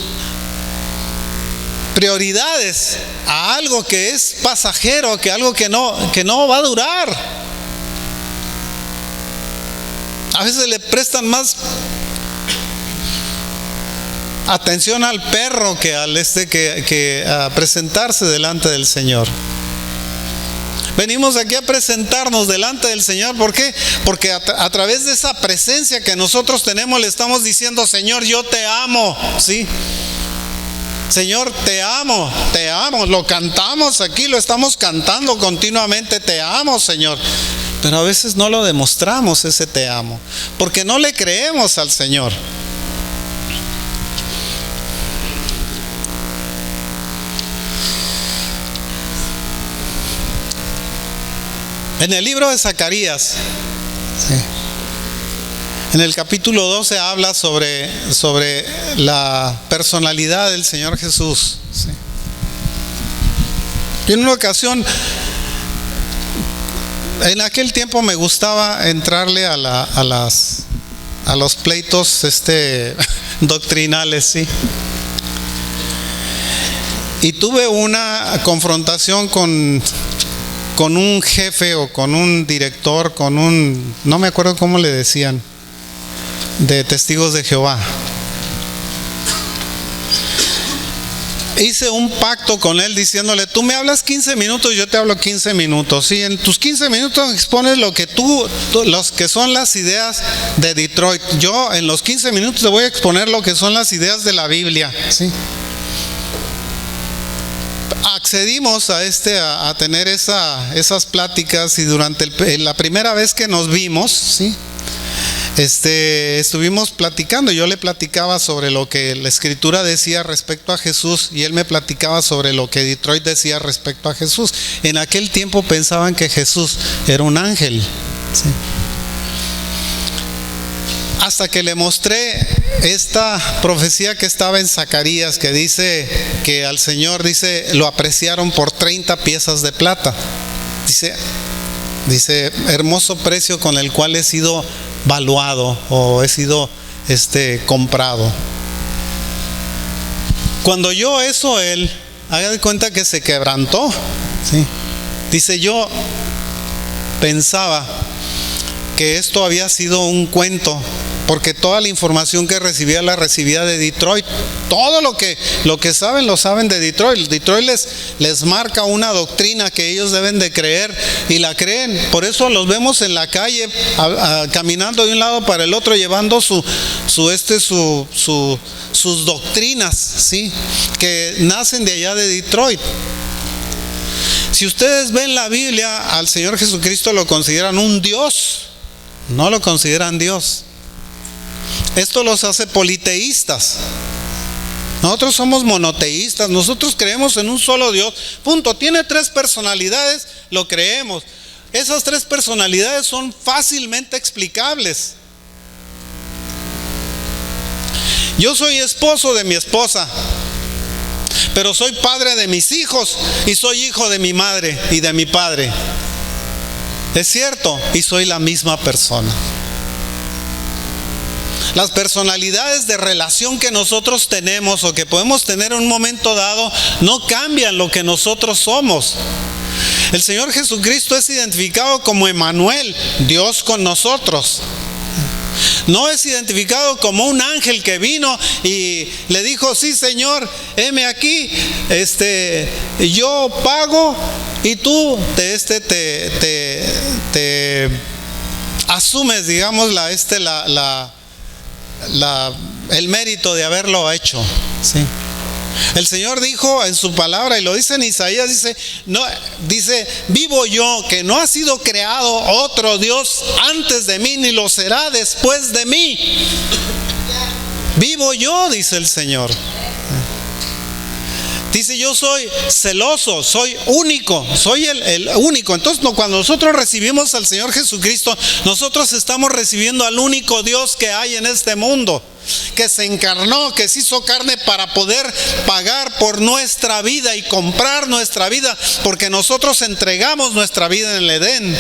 prioridades a algo que es pasajero, que algo que no va a durar. A veces le prestan más atención al perro que a presentarse delante del Señor. Venimos aquí a presentarnos delante del Señor. ¿Por qué? Porque a través de esa presencia que nosotros tenemos le estamos diciendo: Señor, yo te amo, ¿sí? Señor, te amo, te amo. Lo cantamos aquí, lo estamos cantando continuamente: te amo, Señor. Pero a veces no lo demostramos, ese te amo, porque no le creemos al Señor. En el libro de Zacarías, en el capítulo 12, habla sobre la personalidad del Señor Jesús. Y en una ocasión, en aquel tiempo me gustaba entrarle a los pleitos doctrinales, ¿sí? Y tuve una confrontación con un jefe o con un director, no me acuerdo cómo le decían, de Testigos de Jehová. Hice un pacto con él diciéndole: tú me hablas 15 minutos, yo te hablo 15 minutos. Sí, en tus 15 minutos expones los que son las ideas de Detroit. Yo en los 15 minutos te voy a exponer lo que son las ideas de la Biblia. Sí. Accedimos a tener esas pláticas, y durante la primera vez que nos vimos, ¿sí? Estuvimos platicando. Yo le platicaba sobre lo que la Escritura decía respecto a Jesús, y él me platicaba sobre lo que Detroit decía respecto a Jesús. En aquel tiempo pensaban que Jesús era un ángel, ¿sí? Hasta que le mostré esta profecía que estaba en Zacarías, que dice que al Señor, dice, lo apreciaron por 30 piezas de plata. Dice, hermoso precio con el cual he sido valuado o he sido comprado. Cuando oyó eso, él, haga de cuenta que se quebrantó, ¿sí? Dice: yo pensaba que esto había sido un cuento, porque toda la información que recibía la recibía de Detroit. Todo lo que saben, lo saben de Detroit. Detroit les marca una doctrina que ellos deben de creer, y la creen. Por eso los vemos en la calle caminando de un lado para el otro, llevando sus doctrinas, ¿sí? Que nacen de allá de Detroit. Si ustedes ven la Biblia, al Señor Jesucristo lo consideran un Dios, no lo consideran Dios. Esto los hace politeístas. Nosotros somos monoteístas. Nosotros creemos en un solo Dios. Punto. Tiene 3 personalidades, lo creemos. Esas 3 personalidades son fácilmente explicables. Yo soy esposo de mi esposa, pero soy padre de mis hijos, y soy hijo de mi madre y de mi padre. Es cierto, y soy la misma persona. Las personalidades de relación que nosotros tenemos o que podemos tener en un momento dado no cambian lo que nosotros somos. El Señor Jesucristo es identificado como Emmanuel, Dios con nosotros. No es identificado como un ángel que vino y le dijo: sí, Señor, heme aquí, yo pago y tú te asumes, digamos, el mérito de haberlo hecho, ¿sí? El Señor dijo en su palabra, y lo dice en Isaías, dice, vivo yo, que no ha sido creado otro Dios antes de mí, ni lo será después de mí. Vivo yo, dice el Señor. Dice, yo soy celoso, soy único, soy el único. Entonces, cuando nosotros recibimos al Señor Jesucristo, nosotros estamos recibiendo al único Dios que hay en este mundo, que se encarnó, que se hizo carne para poder pagar por nuestra vida y comprar nuestra vida, porque nosotros entregamos nuestra vida en el Edén.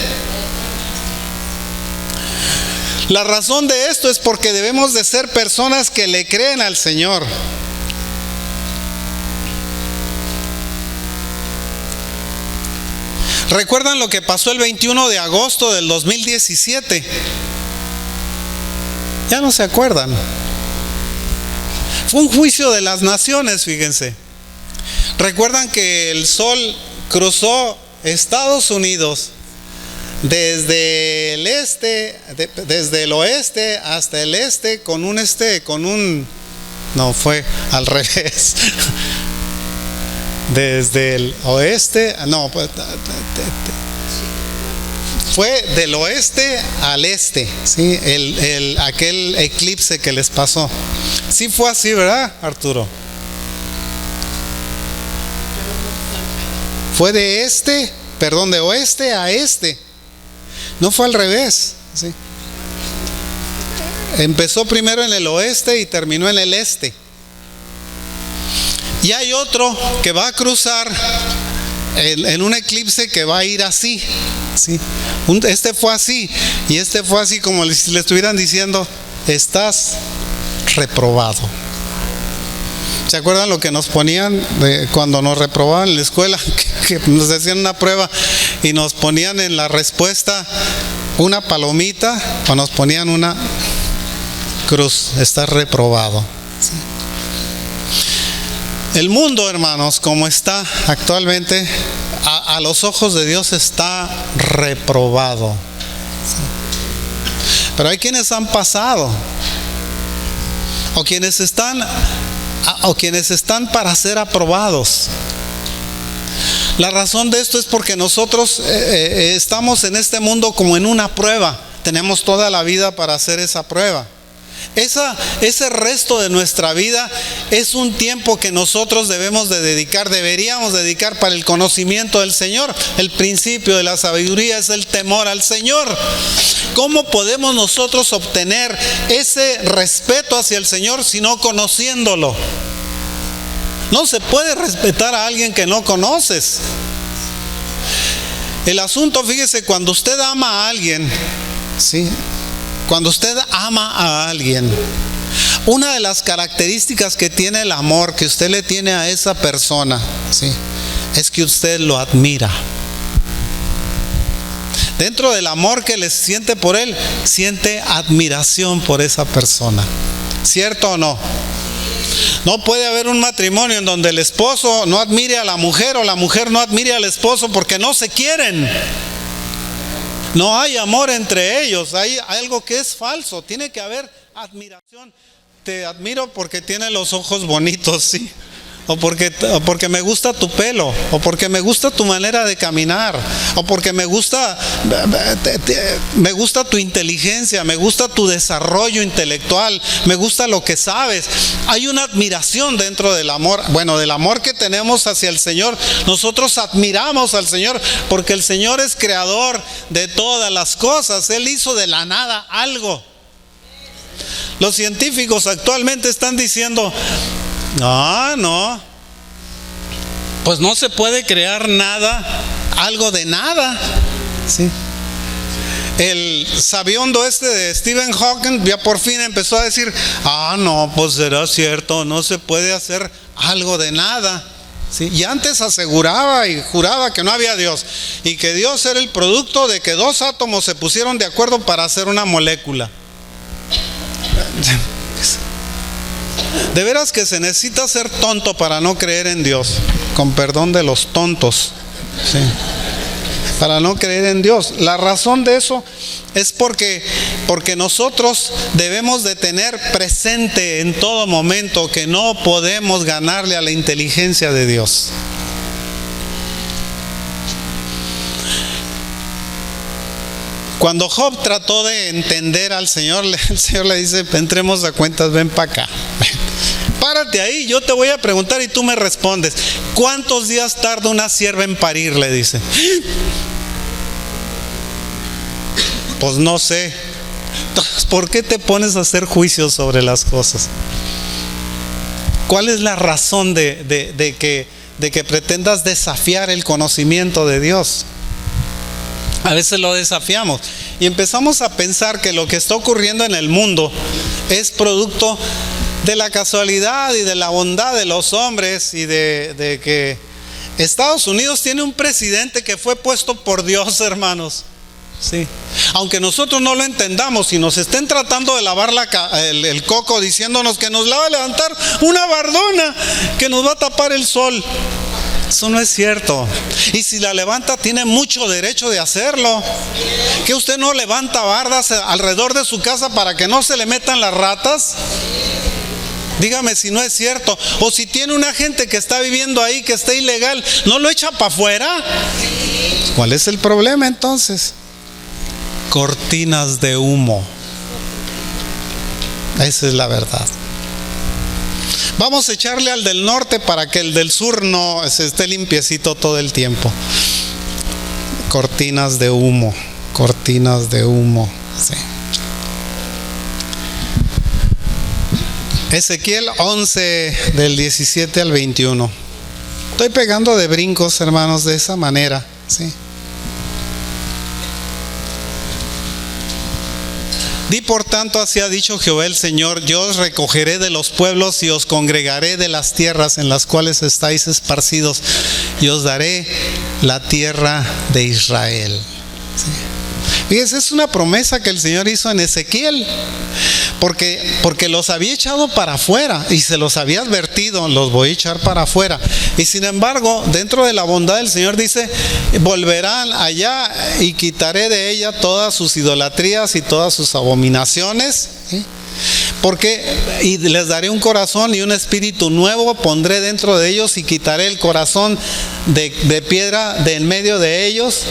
La razón de esto es porque debemos de ser personas que le creen al Señor. ¿Recuerdan lo que pasó el 21 de agosto del 2017? Ya no se acuerdan. Fue un juicio de las naciones, fíjense. ¿Recuerdan que el sol cruzó Estados Unidos desde el oeste hasta el este no, fue al revés. Desde el oeste, no, fue del oeste al este, ¿sí? Aquel eclipse que les pasó. Sí fue así, ¿verdad, Arturo? Fue de oeste a este. No fue al revés, ¿sí? Empezó primero en el oeste y terminó en el este. Y hay otro que va a cruzar en un eclipse que va a ir así, ¿sí? Este fue así, y este fue así, como si le estuvieran diciendo, estás reprobado. ¿Se acuerdan lo que nos ponían cuando nos reprobaban en la escuela? Que nos hacían una prueba y nos ponían en la respuesta una palomita, o nos ponían una cruz, estás reprobado, ¿sí? El mundo, hermanos, como está actualmente, a los ojos de Dios está reprobado. Pero hay quienes han pasado, o quienes están para ser aprobados. La razón de esto es porque nosotros estamos en este mundo como en una prueba. Tenemos toda la vida para hacer esa prueba. Ese resto de nuestra vida es un tiempo que nosotros deberíamos dedicar para el conocimiento del Señor. El principio de la sabiduría es el temor al Señor. ¿Cómo podemos nosotros obtener ese respeto hacia el Señor si no conociéndolo? No se puede respetar a alguien que no conoces. El asunto, fíjese, cuando usted ama a alguien, ¿sí? Cuando usted ama a alguien, una de las características que tiene el amor que usted le tiene a esa persona, ¿sí?, es que usted lo admira. Dentro del amor que le siente por él, siente admiración por esa persona. ¿Cierto o no? No puede haber un matrimonio en donde el esposo no admire a la mujer o la mujer no admire al esposo, porque no se quieren. No hay amor entre ellos, hay algo que es falso. Tiene que haber admiración. Te admiro porque tienes los ojos bonitos, ¿sí? O porque me gusta tu pelo, o porque me gusta tu manera de caminar, o porque me gusta tu inteligencia, me gusta tu desarrollo intelectual, me gusta lo que sabes. Hay una admiración dentro del amor. Bueno, del amor que tenemos hacia el Señor. Nosotros admiramos al Señor porque el Señor es creador de todas las cosas. Él hizo de la nada algo. Los científicos actualmente están diciendo: no, pues no se puede crear nada, algo de nada, ¿sí? El sabiondo de Stephen Hawking ya por fin empezó a decir: no, pues será cierto, no se puede hacer algo de nada, ¿sí? Y antes aseguraba y juraba que no había Dios y que Dios era el producto de que dos átomos se pusieron de acuerdo para hacer una molécula. De veras que se necesita ser tonto para no creer en Dios, con perdón de los tontos. Sí. Para no creer en Dios. La razón de eso es porque nosotros debemos de tener presente en todo momento que no podemos ganarle a la inteligencia de Dios. Cuando Job trató de entender al Señor, el Señor le dice: entremos a cuentas, ven para acá. Párate ahí, yo te voy a preguntar y tú me respondes. ¿Cuántos días tarda una sierva en parir?, le dice. Pues no sé. Entonces, ¿por qué te pones a hacer juicios sobre las cosas? ¿Cuál es la razón de que pretendas desafiar el conocimiento de Dios? A veces lo desafiamos y empezamos a pensar que lo que está ocurriendo en el mundo es producto de la casualidad y de la bondad de los hombres, y de que Estados Unidos tiene un presidente que fue puesto por Dios, hermanos. Sí. Aunque nosotros no lo entendamos y nos estén tratando de lavar el coco diciéndonos que nos la va a levantar una bardona que nos va a tapar el sol. Eso no es cierto. Y si la levanta, tiene mucho derecho de hacerlo. ¿Que usted no levanta bardas alrededor de su casa para que no se le metan las ratas? Dígame si no es cierto. O si tiene una gente que está viviendo ahí, que está ilegal, ¿no lo echa para afuera? ¿Cuál es el problema entonces? Cortinas de humo. Esa es la verdad. Vamos a echarle al del norte para que el del sur no se esté limpiecito todo el tiempo. Cortinas de humo, cortinas de humo. Sí. Ezequiel 11 del 17 al 21. Estoy pegando de brincos, hermanos, de esa manera. Sí. Di por tanto, así ha dicho Jehová el Señor: yo os recogeré de los pueblos y os congregaré de las tierras en las cuales estáis esparcidos, y os daré la tierra de Israel. ¿Sí? Fíjense, es una promesa que el Señor hizo en Ezequiel, porque los había echado para afuera y se los había advertido: los voy a echar para afuera. Y sin embargo, dentro de la bondad del Señor dice: volverán allá y quitaré de ella todas sus idolatrías y todas sus abominaciones. ¿Sí? Y les daré un corazón y un espíritu nuevo pondré dentro de ellos, y quitaré el corazón de piedra de en medio de ellos,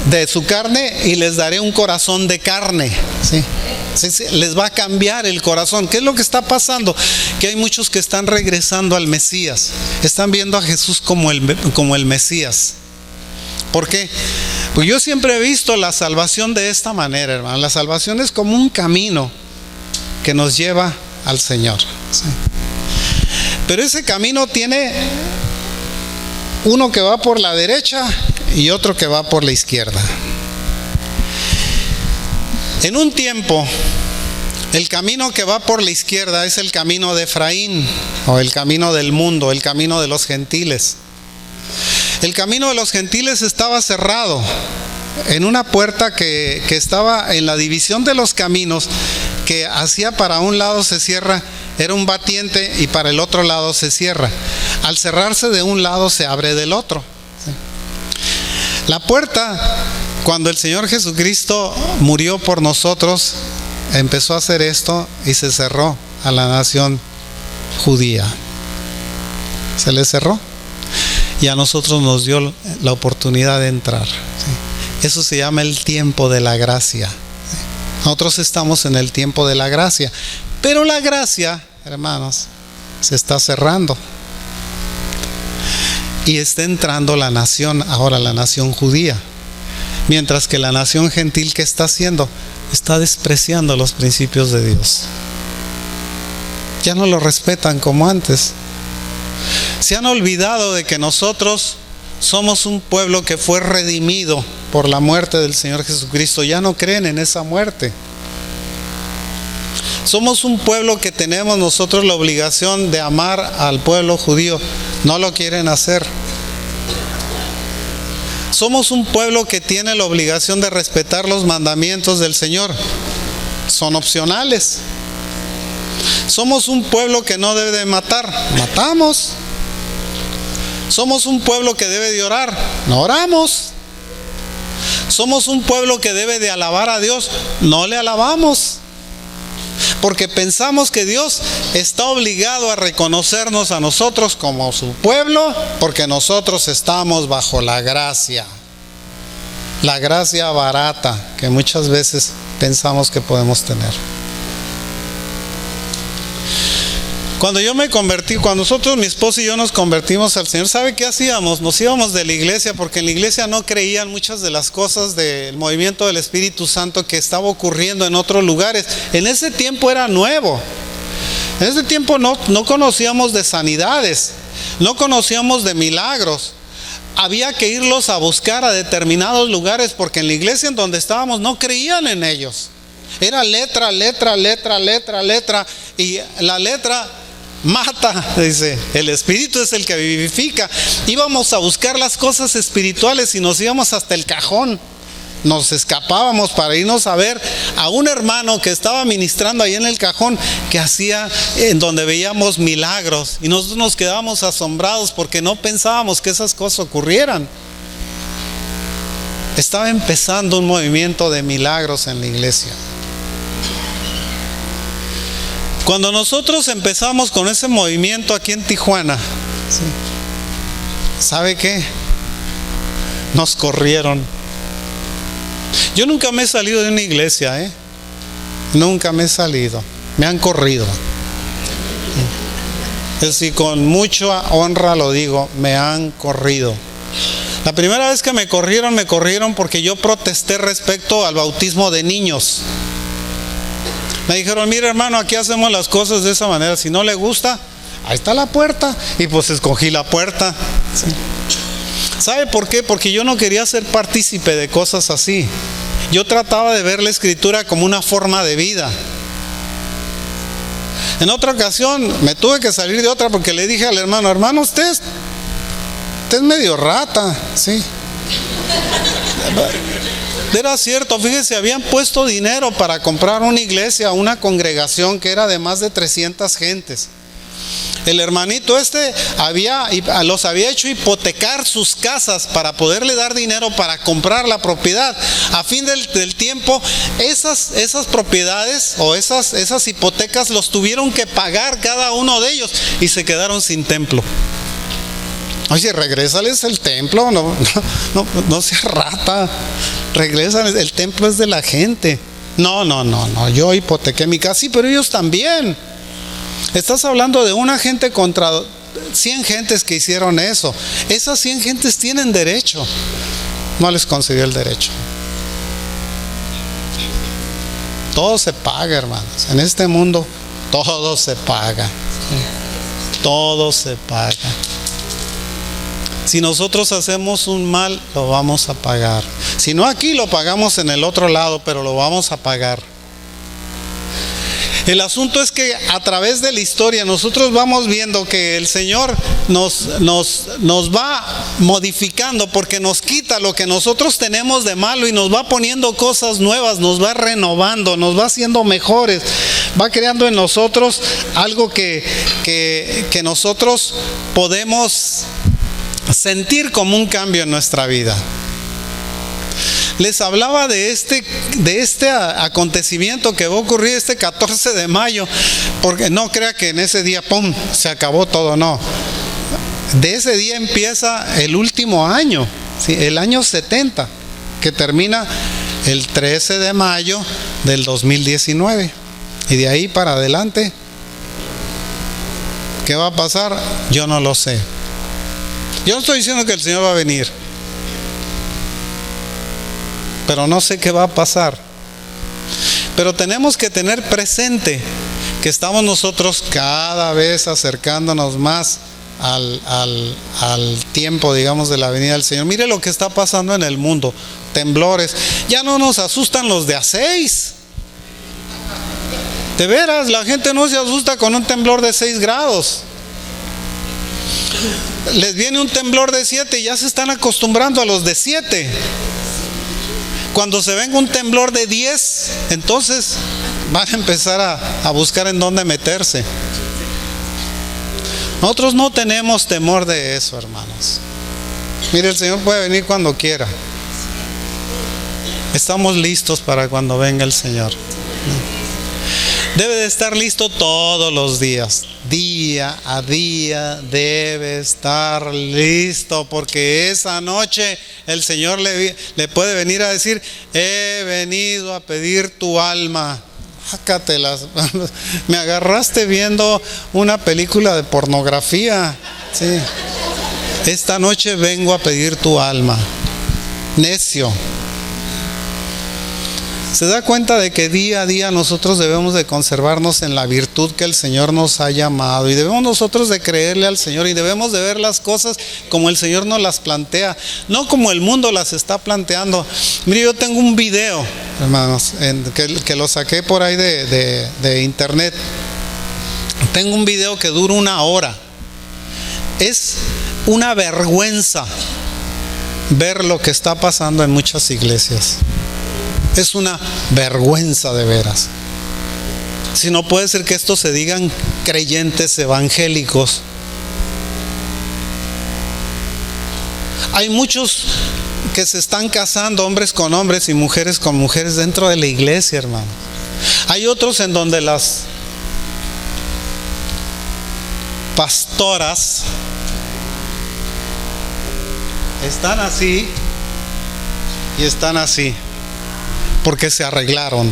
de su carne, y les daré un corazón de carne. ¿Sí? Sí, les va a cambiar el corazón. ¿Qué es lo que está pasando? Que hay muchos que están regresando al Mesías, están viendo a Jesús como el Mesías. ¿Por qué? Pues yo siempre he visto la salvación de esta manera, hermano. La salvación es como un camino que nos lleva al Señor. ¿Sí? Pero ese camino tiene uno que va por la derecha y otro que va por la izquierda. En un tiempo, el camino que va por la izquierda es el camino de Efraín, o el camino del mundo, el camino de los gentiles. El camino de los gentiles estaba cerrado en una puerta que estaba en la división de los caminos, que hacia para un lado se cierra, era un batiente, y para el otro lado se cierra. Al cerrarse de un lado se abre del otro. ¿Sí? La puerta, cuando el Señor Jesucristo murió por nosotros, empezó a hacer esto y se cerró a la nación judía. Se le cerró y a nosotros nos dio la oportunidad de entrar. ¿Sí? Eso se llama el tiempo de la gracia. ¿Sí? Nosotros estamos en el tiempo de la gracia, pero la gracia, hermanos, se está cerrando. Y está entrando la nación, ahora la nación judía. Mientras que la nación gentil, ¿qué está haciendo? Está despreciando los principios de Dios. Ya no lo respetan como antes. Se han olvidado de que nosotros somos un pueblo que fue redimido por la muerte del Señor Jesucristo. Ya no creen en esa muerte. Somos un pueblo que tenemos nosotros la obligación de amar al pueblo judío. No lo quieren hacer. Somos un pueblo que tiene la obligación de respetar los mandamientos del Señor. Son opcionales. Somos un pueblo que no debe de matar. Matamos. Somos un pueblo que debe de orar, no oramos. Somos un pueblo que debe de alabar a Dios, no le alabamos. Porque pensamos que Dios está obligado a reconocernos a nosotros como su pueblo, porque nosotros estamos bajo la gracia barata que muchas veces pensamos que podemos tener. Cuando yo me convertí, cuando nosotros, mi esposo y yo nos convertimos al Señor, ¿sabe qué hacíamos? Nos íbamos de la iglesia porque en la iglesia no creían muchas de las cosas del movimiento del Espíritu Santo que estaba ocurriendo en otros lugares. En ese tiempo era nuevo. En ese tiempo no conocíamos de sanidades, no conocíamos de milagros. Había que irlos a buscar a determinados lugares porque en la iglesia en donde estábamos no creían en ellos. Era letra, y la letra mata, dice, el Espíritu es el que vivifica. Íbamos a buscar las cosas espirituales y nos íbamos hasta el cajón. Nos escapábamos para irnos a ver a un hermano que estaba ministrando ahí en el cajón, que hacía, en donde veíamos milagros, y nosotros nos quedábamos asombrados porque no pensábamos que esas cosas ocurrieran. Estaba empezando un movimiento de milagros en la iglesia. Cuando nosotros empezamos con ese movimiento aquí en Tijuana, ¿sabe qué? Nos corrieron. Yo nunca me he salido de una iglesia, nunca me he salido, me han corrido. Es decir, con mucha honra lo digo, me han corrido. La primera vez que me corrieron porque yo protesté respecto al bautismo de niños. Me dijeron, mira hermano, aquí hacemos las cosas de esa manera, si no le gusta, ahí está la puerta. Y pues escogí la puerta. ¿Sí? ¿Sabe por qué? Porque yo no quería ser partícipe de cosas así. Yo trataba de ver la escritura como una forma de vida. En otra ocasión me tuve que salir de otra porque le dije al hermano, usted es medio rata, ¿sí? Era cierto, fíjese, habían puesto dinero para comprar una iglesia, una congregación que era de más de 300 gentes. El hermanito los había hecho hipotecar sus casas para poderle dar dinero para comprar la propiedad. A fin del tiempo, esas propiedades o esas hipotecas los tuvieron que pagar cada uno de ellos y se quedaron sin templo. Oye, regrésales el templo, no seas rata, regrésales, el templo es de la gente. No, yo hipotequé mi casa, sí, pero ellos también. Estás hablando de una gente contra 100 gentes que hicieron eso. Esas 100 gentes tienen derecho. No les concedió el derecho. Todo se paga, hermanos. En este mundo todo se paga. Todo se paga. Si nosotros hacemos un mal, lo vamos a pagar. Si no aquí, lo pagamos en el otro lado, pero lo vamos a pagar. El asunto es que a través de la historia nosotros vamos viendo que el Señor nos va modificando, porque nos quita lo que nosotros tenemos de malo y nos va poniendo cosas nuevas, nos va renovando, nos va haciendo mejores, va creando en nosotros algo que nosotros podemos sentir como un cambio en nuestra vida. Les hablaba de este acontecimiento que va a ocurrir este 14 de mayo, porque no crea que en ese día, ¡pum!, se acabó todo, no. De ese día empieza el último año, ¿sí? El año 70, que termina el 13 de mayo del 2019. Y de ahí para adelante, ¿qué va a pasar? Yo no lo sé. Yo no estoy diciendo que el Señor va a venir, pero no sé qué va a pasar. Pero tenemos que tener presente que estamos nosotros cada vez acercándonos más al tiempo, digamos, de la venida del Señor. Mire lo que está pasando en el mundo. Temblores. Ya no nos asustan los de a 6. De veras, la gente no se asusta con un temblor de 6 grados. Les viene un temblor de 7 y ya se están acostumbrando a los de 7. Cuando se venga un temblor de 10, entonces van a empezar a buscar en dónde meterse. Nosotros no tenemos temor de eso, hermanos. Mire, el Señor puede venir cuando quiera. Estamos listos para cuando venga el Señor. Debe de estar listo todos los días. Día a día debe estar listo, porque esa noche el Señor le puede venir a decir: he venido a pedir tu alma. Sácatelas. Me agarraste viendo una película de pornografía. Sí. Esta noche vengo a pedir tu alma. Necio. Se da cuenta de que día a día nosotros debemos de conservarnos en la virtud que el Señor nos ha llamado, y debemos nosotros de creerle al Señor, y debemos de ver las cosas como el Señor nos las plantea, no como el mundo las está planteando. Mire, yo tengo un video, hermanos, que lo saqué por ahí de internet. Tengo un video que dura 1 hora. Es una vergüenza ver lo que está pasando en muchas iglesias. Es una vergüenza de veras. Si no puede ser que estos se digan creyentes evangélicos. Hay muchos que se están casando, hombres con hombres y mujeres con mujeres, dentro de la iglesia, hermano. Hay otros en donde las pastoras están así y están así, porque se arreglaron.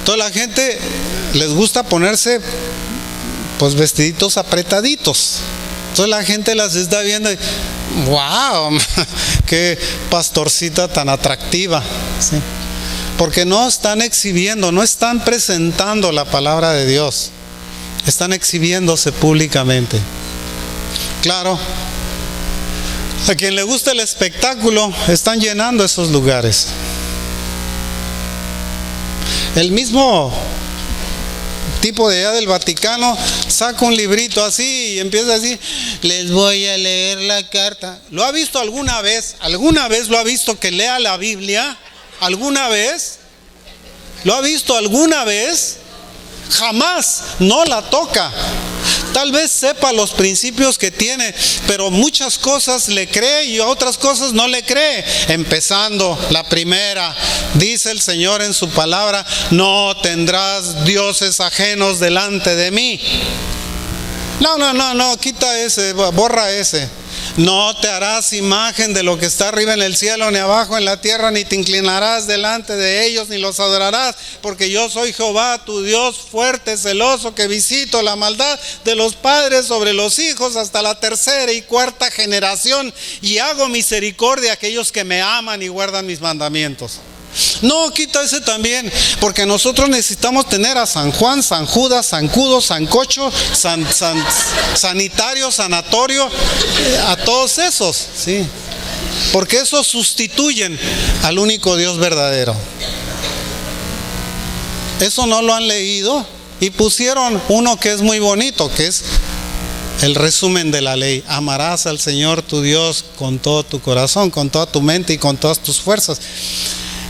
Toda la gente les gusta ponerse pues vestiditos apretaditos. Toda la gente las está viendo y, wow, qué pastorcita tan atractiva, ¿sí? Porque no están exhibiendo, no están presentando la palabra de Dios, están exhibiéndose públicamente. Claro, a quien le gusta el espectáculo, están llenando esos lugares. El mismo tipo de allá del Vaticano saca un librito así y empieza así: les voy a leer la carta. ¿Lo ha visto alguna vez? ¿Alguna vez lo ha visto que lea la Biblia? ¿Alguna vez? ¿Lo ha visto alguna vez? Jamás, no la toca. Tal vez sepa los principios que tiene, pero muchas cosas le cree y otras cosas no le cree. Empezando, la primera, dice el Señor en su palabra: no tendrás dioses ajenos delante de mí. No, quita ese, borra ese. No te harás imagen de lo que está arriba en el cielo, ni abajo en la tierra, ni te inclinarás delante de ellos, ni los adorarás, porque yo soy Jehová, tu Dios fuerte, celoso, que visito la maldad de los padres sobre los hijos hasta la 3ª y 4ª generación, y hago misericordia a aquellos que me aman y guardan mis mandamientos. No, quita ese también, porque nosotros necesitamos tener a San Juan, San Judas, San Cudo, San Cocho, Sanitario, Sanatorio, a todos esos, sí, porque esos sustituyen al único Dios verdadero. Eso no lo han leído y pusieron uno que es muy bonito, que es el resumen de la ley: amarás al Señor tu Dios con todo tu corazón, con toda tu mente y con todas tus fuerzas.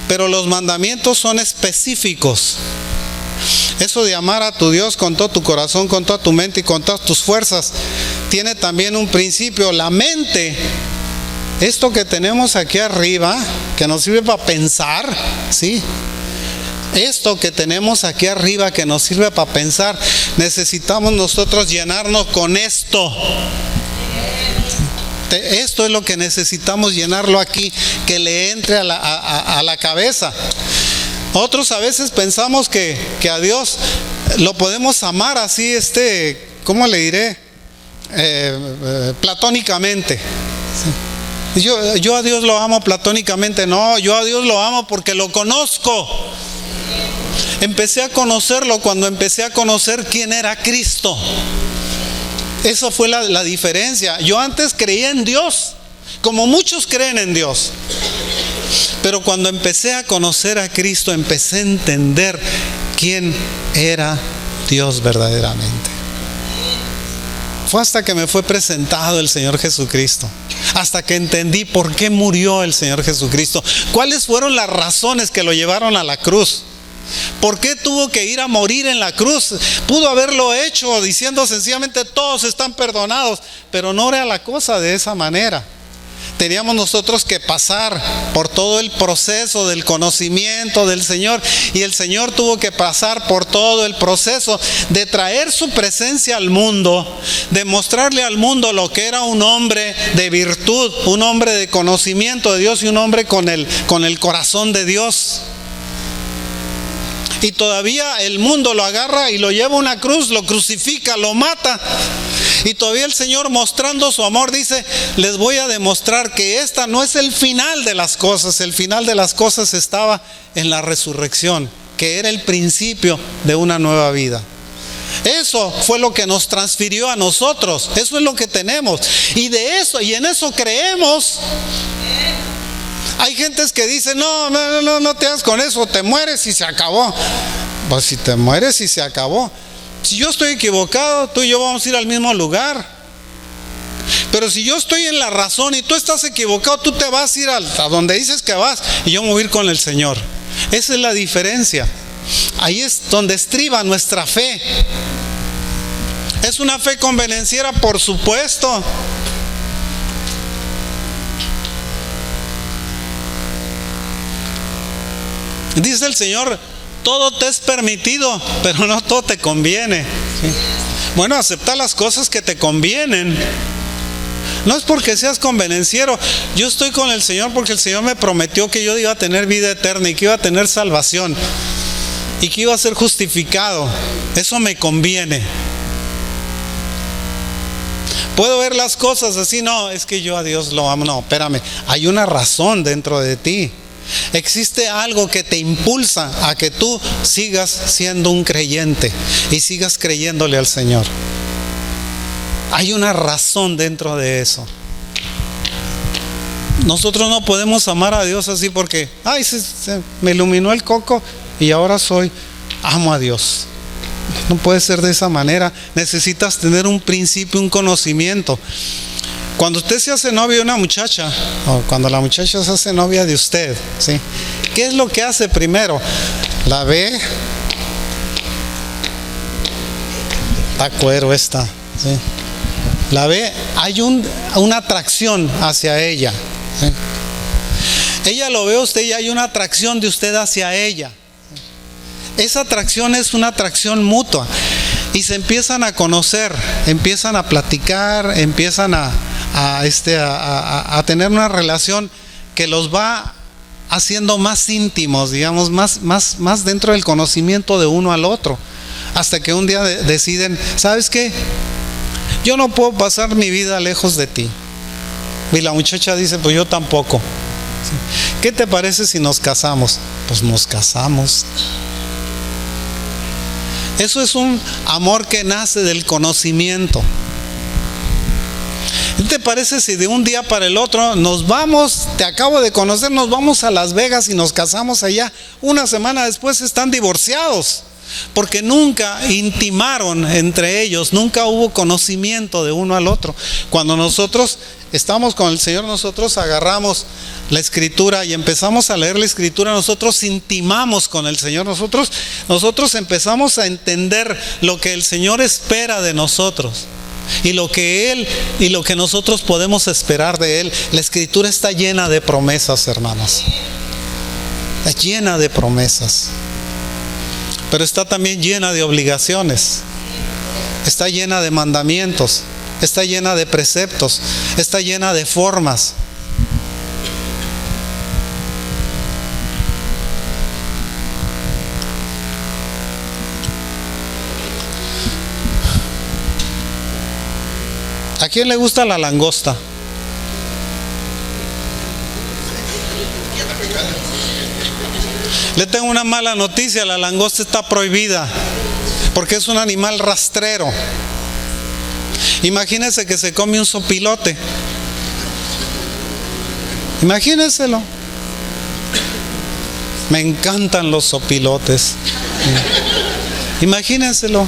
Pero los mandamientos son específicos. Eso de amar a tu Dios con todo tu corazón, con toda tu mente y con todas tus fuerzas, tiene también un principio. La mente, esto que tenemos aquí arriba, que nos sirve para pensar, ¿sí? Esto que tenemos aquí arriba que nos sirve para pensar, necesitamos nosotros llenarnos con esto. Esto es lo que necesitamos llenarlo aquí, que le entre a la cabeza. Otros a veces pensamos que a Dios lo podemos amar así, ¿cómo le diré? Platónicamente. Yo a Dios lo amo platónicamente. No, yo a Dios lo amo porque lo conozco. Empecé a conocerlo cuando empecé a conocer quién era Cristo. Eso fue la diferencia. Yo antes creía en Dios, como muchos creen en Dios. Pero cuando empecé a conocer a Cristo, empecé a entender quién era Dios verdaderamente. Fue hasta que me fue presentado el Señor Jesucristo, hasta que entendí por qué murió el Señor Jesucristo, cuáles fueron las razones que lo llevaron a la cruz. ¿Por qué tuvo que ir a morir en la cruz? Pudo haberlo hecho diciendo sencillamente todos están perdonados, pero no era la cosa de esa manera. Teníamos nosotros que pasar por todo el proceso del conocimiento del Señor, y el Señor tuvo que pasar por todo el proceso de traer su presencia al mundo, de mostrarle al mundo lo que era un hombre de virtud, un hombre de conocimiento de Dios y un hombre con el corazón de Dios. Y todavía el mundo lo agarra y lo lleva a una cruz, lo crucifica, lo mata. Y todavía el Señor, mostrando su amor, dice: les voy a demostrar que esta no es el final de las cosas. El final de las cosas estaba en la resurrección, que era el principio de una nueva vida. Eso fue lo que nos transfirió a nosotros. Eso es lo que tenemos. Y de eso, y en eso creemos. Hay gentes que dicen: no te hagas con eso, te mueres y se acabó. Pues si te mueres y se acabó. Si yo estoy equivocado, tú y yo vamos a ir al mismo lugar. Pero si yo estoy en la razón y tú estás equivocado, tú te vas a ir a donde dices que vas, y yo me voy a ir con el Señor. Esa es la diferencia. Ahí es donde estriba nuestra fe. ¿Es una fe convenenciera? Por supuesto. Dice el Señor: todo te es permitido, pero no todo te conviene. ¿Sí? Bueno, acepta las cosas que te convienen. No es porque seas convenenciero. Yo estoy con el Señor porque el Señor me prometió que yo iba a tener vida eterna y que iba a tener salvación y que iba a ser justificado. Eso me conviene. Puedo ver las cosas así: no, es que yo a Dios lo amo. No, espérame, hay una razón dentro de ti. Existe algo que te impulsa a que tú sigas siendo un creyente y sigas creyéndole al Señor. Hay una razón dentro de eso. Nosotros no podemos amar a Dios así porque me iluminó el coco y ahora amo a Dios. No puede ser de esa manera. Necesitas tener un principio, un conocimiento. Cuando usted se hace novio de una muchacha, o cuando la muchacha se hace novia de usted, ¿sí? ¿Qué es lo que hace primero? La ve, está cuero esta, ¿sí? La ve, hay una atracción hacia ella, ¿sí? Ella lo ve a usted y hay una atracción de usted hacia ella. Esa atracción es una atracción mutua. Y se empiezan a conocer, empiezan a platicar, empiezan a tener una relación que los va haciendo más íntimos, digamos, más dentro del conocimiento de uno al otro, hasta que un día deciden: ¿sabes qué? Yo no puedo pasar mi vida lejos de ti. Y la muchacha dice: pues yo tampoco. ¿Qué te parece si nos casamos? Pues nos casamos. Eso es un amor que nace del conocimiento. ¿Qué te parece si de un día para el otro nos vamos? Te acabo de conocer, nos vamos a Las Vegas y nos casamos allá. Una semana después están divorciados, porque nunca intimaron entre ellos, nunca hubo conocimiento de uno al otro. Cuando nosotros estamos con el Señor, nosotros agarramos la Escritura y empezamos a leer la Escritura, nosotros intimamos con el Señor, nosotros empezamos a entender lo que el Señor espera de nosotros y lo que nosotros podemos esperar de Él. La Escritura está llena de promesas, hermanos. Está llena de promesas, pero está también llena de obligaciones. Está llena de mandamientos, está llena de preceptos, está llena de formas. ¿A quién le gusta la langosta? Le tengo una mala noticia: la langosta está prohibida porque es un animal rastrero. Imagínese que se come un sopilote. Imagínenselo. Me encantan los sopilotes. Imagínenselo.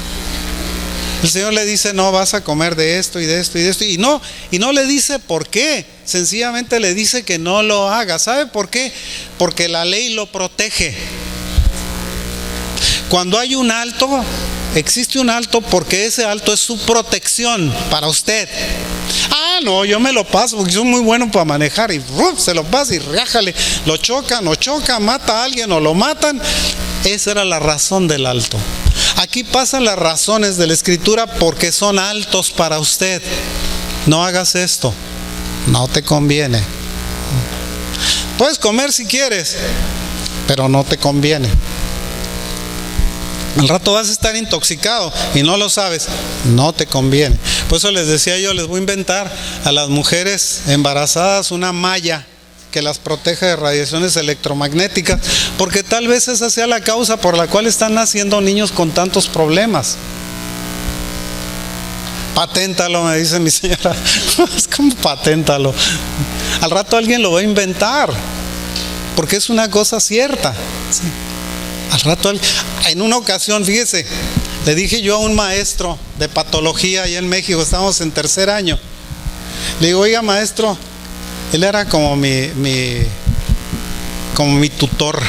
El Señor le dice: no, vas a comer de esto y de esto y de esto. Y no le dice por qué. Sencillamente le dice que no lo haga. ¿Sabe por qué? Porque la ley lo protege. Cuando hay un alto, existe un alto porque ese alto es su protección para usted. Ah, no, yo me lo paso porque soy muy bueno para manejar y se lo pasa y rájale, lo choca, mata a alguien o lo matan. Esa era la razón del alto. Aquí pasan las razones de la Escritura porque son altos para usted. No hagas esto, no te conviene. Puedes comer si quieres, pero no te conviene. Al rato vas a estar intoxicado y no lo sabes, no te conviene. Por eso les decía yo, les voy a inventar a las mujeres embarazadas una malla que las proteja de radiaciones electromagnéticas, porque tal vez esa sea la causa por la cual están naciendo niños con tantos problemas. Paténtalo, me dice mi señora. Es como paténtalo. Al rato alguien lo va a inventar, porque es una cosa cierta. ¿Sí? Al rato, en una ocasión, fíjese, le dije yo a un maestro de patología allá en México, estábamos en tercer año. Le digo, oiga maestro, él era como mi tutor.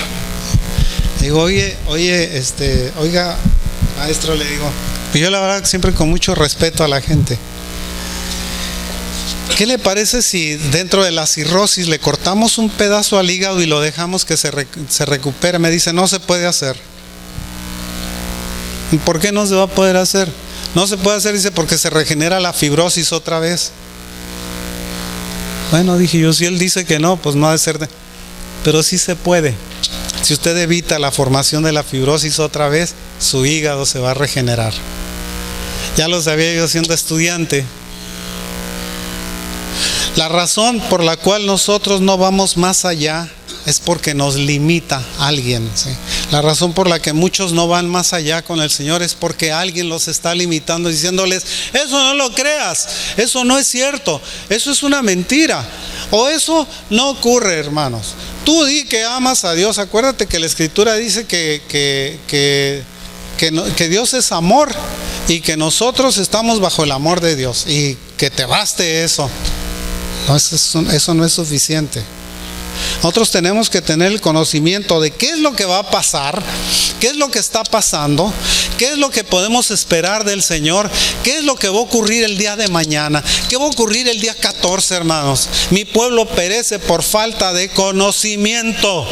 Le digo, oiga maestro, le digo, y yo la verdad siempre con mucho respeto a la gente. ¿Qué le parece si dentro de la cirrosis le cortamos un pedazo al hígado y lo dejamos que se recupere? Me dice, no se puede hacer. ¿Por qué no se va a poder hacer? No se puede hacer, dice, porque se regenera la fibrosis otra vez. Bueno, dije yo, si él dice que no, pues no ha de ser. Pero sí se puede. Si usted evita la formación de la fibrosis otra vez, su hígado se va a regenerar. Ya lo sabía yo siendo estudiante. La razón por la cual nosotros no vamos más allá es porque nos limita alguien, ¿sí? La razón por la que muchos no van más allá con el Señor es porque alguien los está limitando, diciéndoles, eso no lo creas, eso no es cierto, eso es una mentira, o eso no ocurre, hermanos. Tú di que amas a Dios. Acuérdate que la Escritura dice que Dios es amor y que nosotros estamos bajo el amor de Dios, y que te baste eso. No, eso no es suficiente. Nosotros tenemos que tener el conocimiento de qué es lo que va a pasar, qué es lo que está pasando, qué es lo que podemos esperar del Señor, qué es lo que va a ocurrir el día de mañana, qué va a ocurrir el día 14, hermanos. Mi pueblo perece por falta de conocimiento.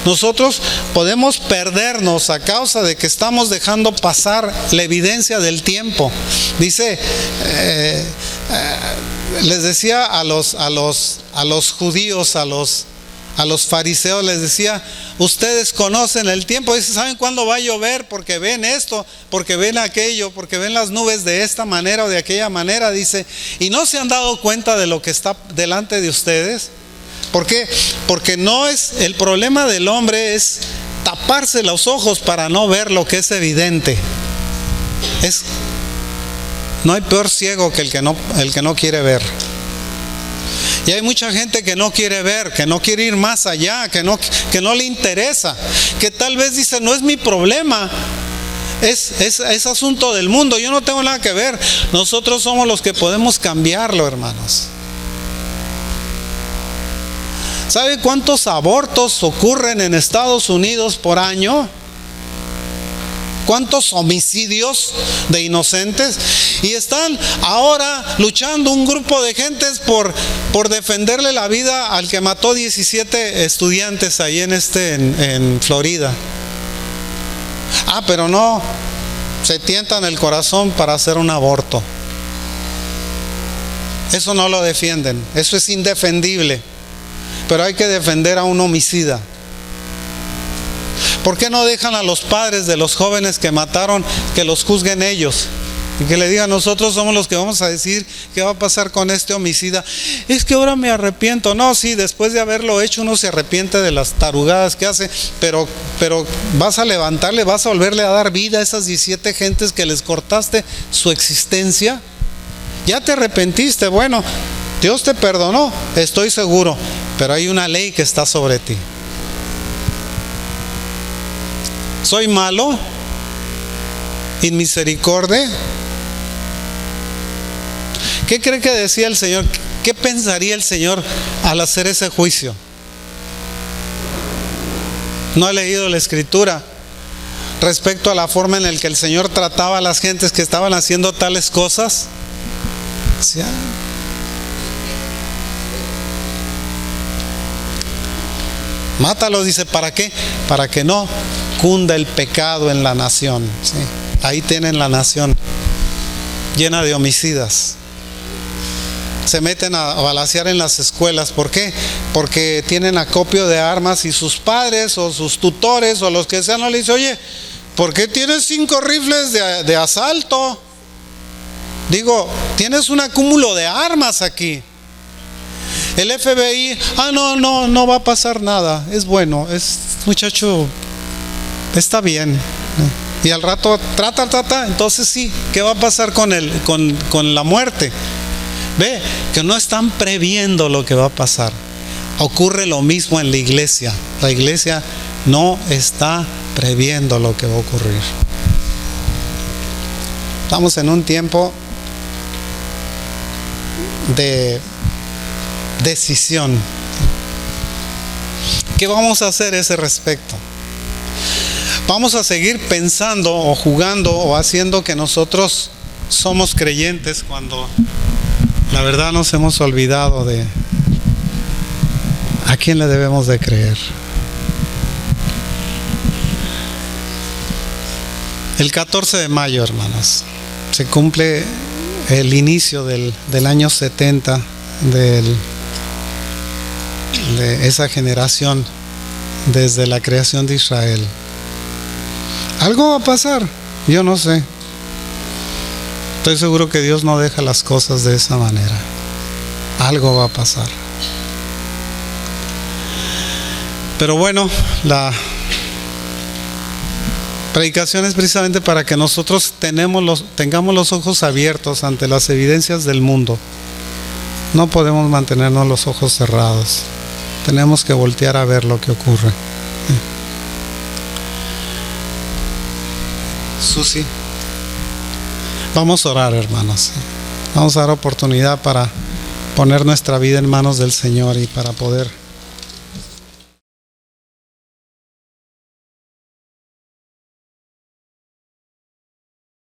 Nosotros podemos perdernos a causa de que estamos dejando pasar la evidencia del tiempo. Dice, les decía a los judíos, a los fariseos, les decía, ustedes conocen el tiempo. Dice, ¿saben cuándo va a llover? Porque ven esto, porque ven aquello, porque ven las nubes de esta manera o de aquella manera. Dice, y no se han dado cuenta de lo que está delante de ustedes. ¿Por qué? Porque no es, el problema del hombre es taparse los ojos para no ver lo que es evidente. No hay peor ciego que el que no quiere ver. Y hay mucha gente que no quiere ver, que no quiere ir más allá, que no le interesa, que tal vez dice, no es mi problema, es asunto del mundo, yo no tengo nada que ver. Nosotros somos los que podemos cambiarlo, hermanos. ¿Sabe cuántos abortos ocurren en Estados Unidos por año? ¿Cuántos homicidios de inocentes? Y están ahora luchando un grupo de gentes por defenderle la vida al que mató 17 estudiantes ahí en Florida. Pero no, se tientan el corazón para hacer un aborto. Eso no lo defienden, eso es indefendible. Pero hay que defender a un homicida. ¿Por qué no dejan a los padres de los jóvenes que mataron que los juzguen ellos? Y que le digan, nosotros somos los que vamos a decir qué va a pasar con este homicida. Es que ahora me arrepiento. No, sí, después de haberlo hecho uno se arrepiente de las tarugadas que hace, pero vas a levantarle, vas a volverle a dar vida a esas 17 gentes que les cortaste su existencia. Ya te arrepentiste, bueno, Dios te perdonó, estoy seguro, pero hay una ley que está sobre ti. ¿Soy malo? ¿Inmisericordia? ¿Qué cree que decía el Señor? ¿Qué pensaría el Señor al hacer ese juicio? No ha leído la Escritura. respecto a la forma en la que el Señor trataba a las gentes que estaban haciendo tales cosas? ¿Sí? Mátalos, dice, ¿para qué? Para que no cunda el pecado en la nación. ¿Sí? Ahí tienen la nación llena de homicidas. Se meten a balacear en las escuelas. ¿Por qué? Porque tienen acopio de armas y sus padres o sus tutores o los que sean no le dicen, oye, ¿por qué tienes 5 rifles de asalto? Digo, tienes un acúmulo de armas aquí. El FBI, no va a pasar nada, es bueno, muchacho, está bien. Y al rato trata, entonces sí, ¿qué va a pasar con la muerte? Ve, que no están previendo lo que va a pasar. Ocurre lo mismo en la iglesia. La iglesia no está previendo lo que va a ocurrir. Estamos en un tiempo de decisión. ¿Qué vamos a hacer a ese respecto? ¿Vamos a seguir pensando o jugando o haciendo que nosotros somos creyentes cuando la verdad nos hemos olvidado de a quién le debemos de creer? El 14 de mayo, hermanos, se cumple el inicio del año 70 de esa generación desde la creación de Israel. Algo va a pasar, yo no sé. Estoy seguro que Dios no deja las cosas de esa manera. Algo va a pasar. Pero bueno, la predicación es precisamente para que nosotros tengamos los ojos abiertos ante las evidencias del mundo. No podemos mantenernos los ojos cerrados. Tenemos que voltear a ver lo que ocurre. Susi, vamos a orar, hermanos. Vamos a dar oportunidad para poner nuestra vida en manos del Señor y para poder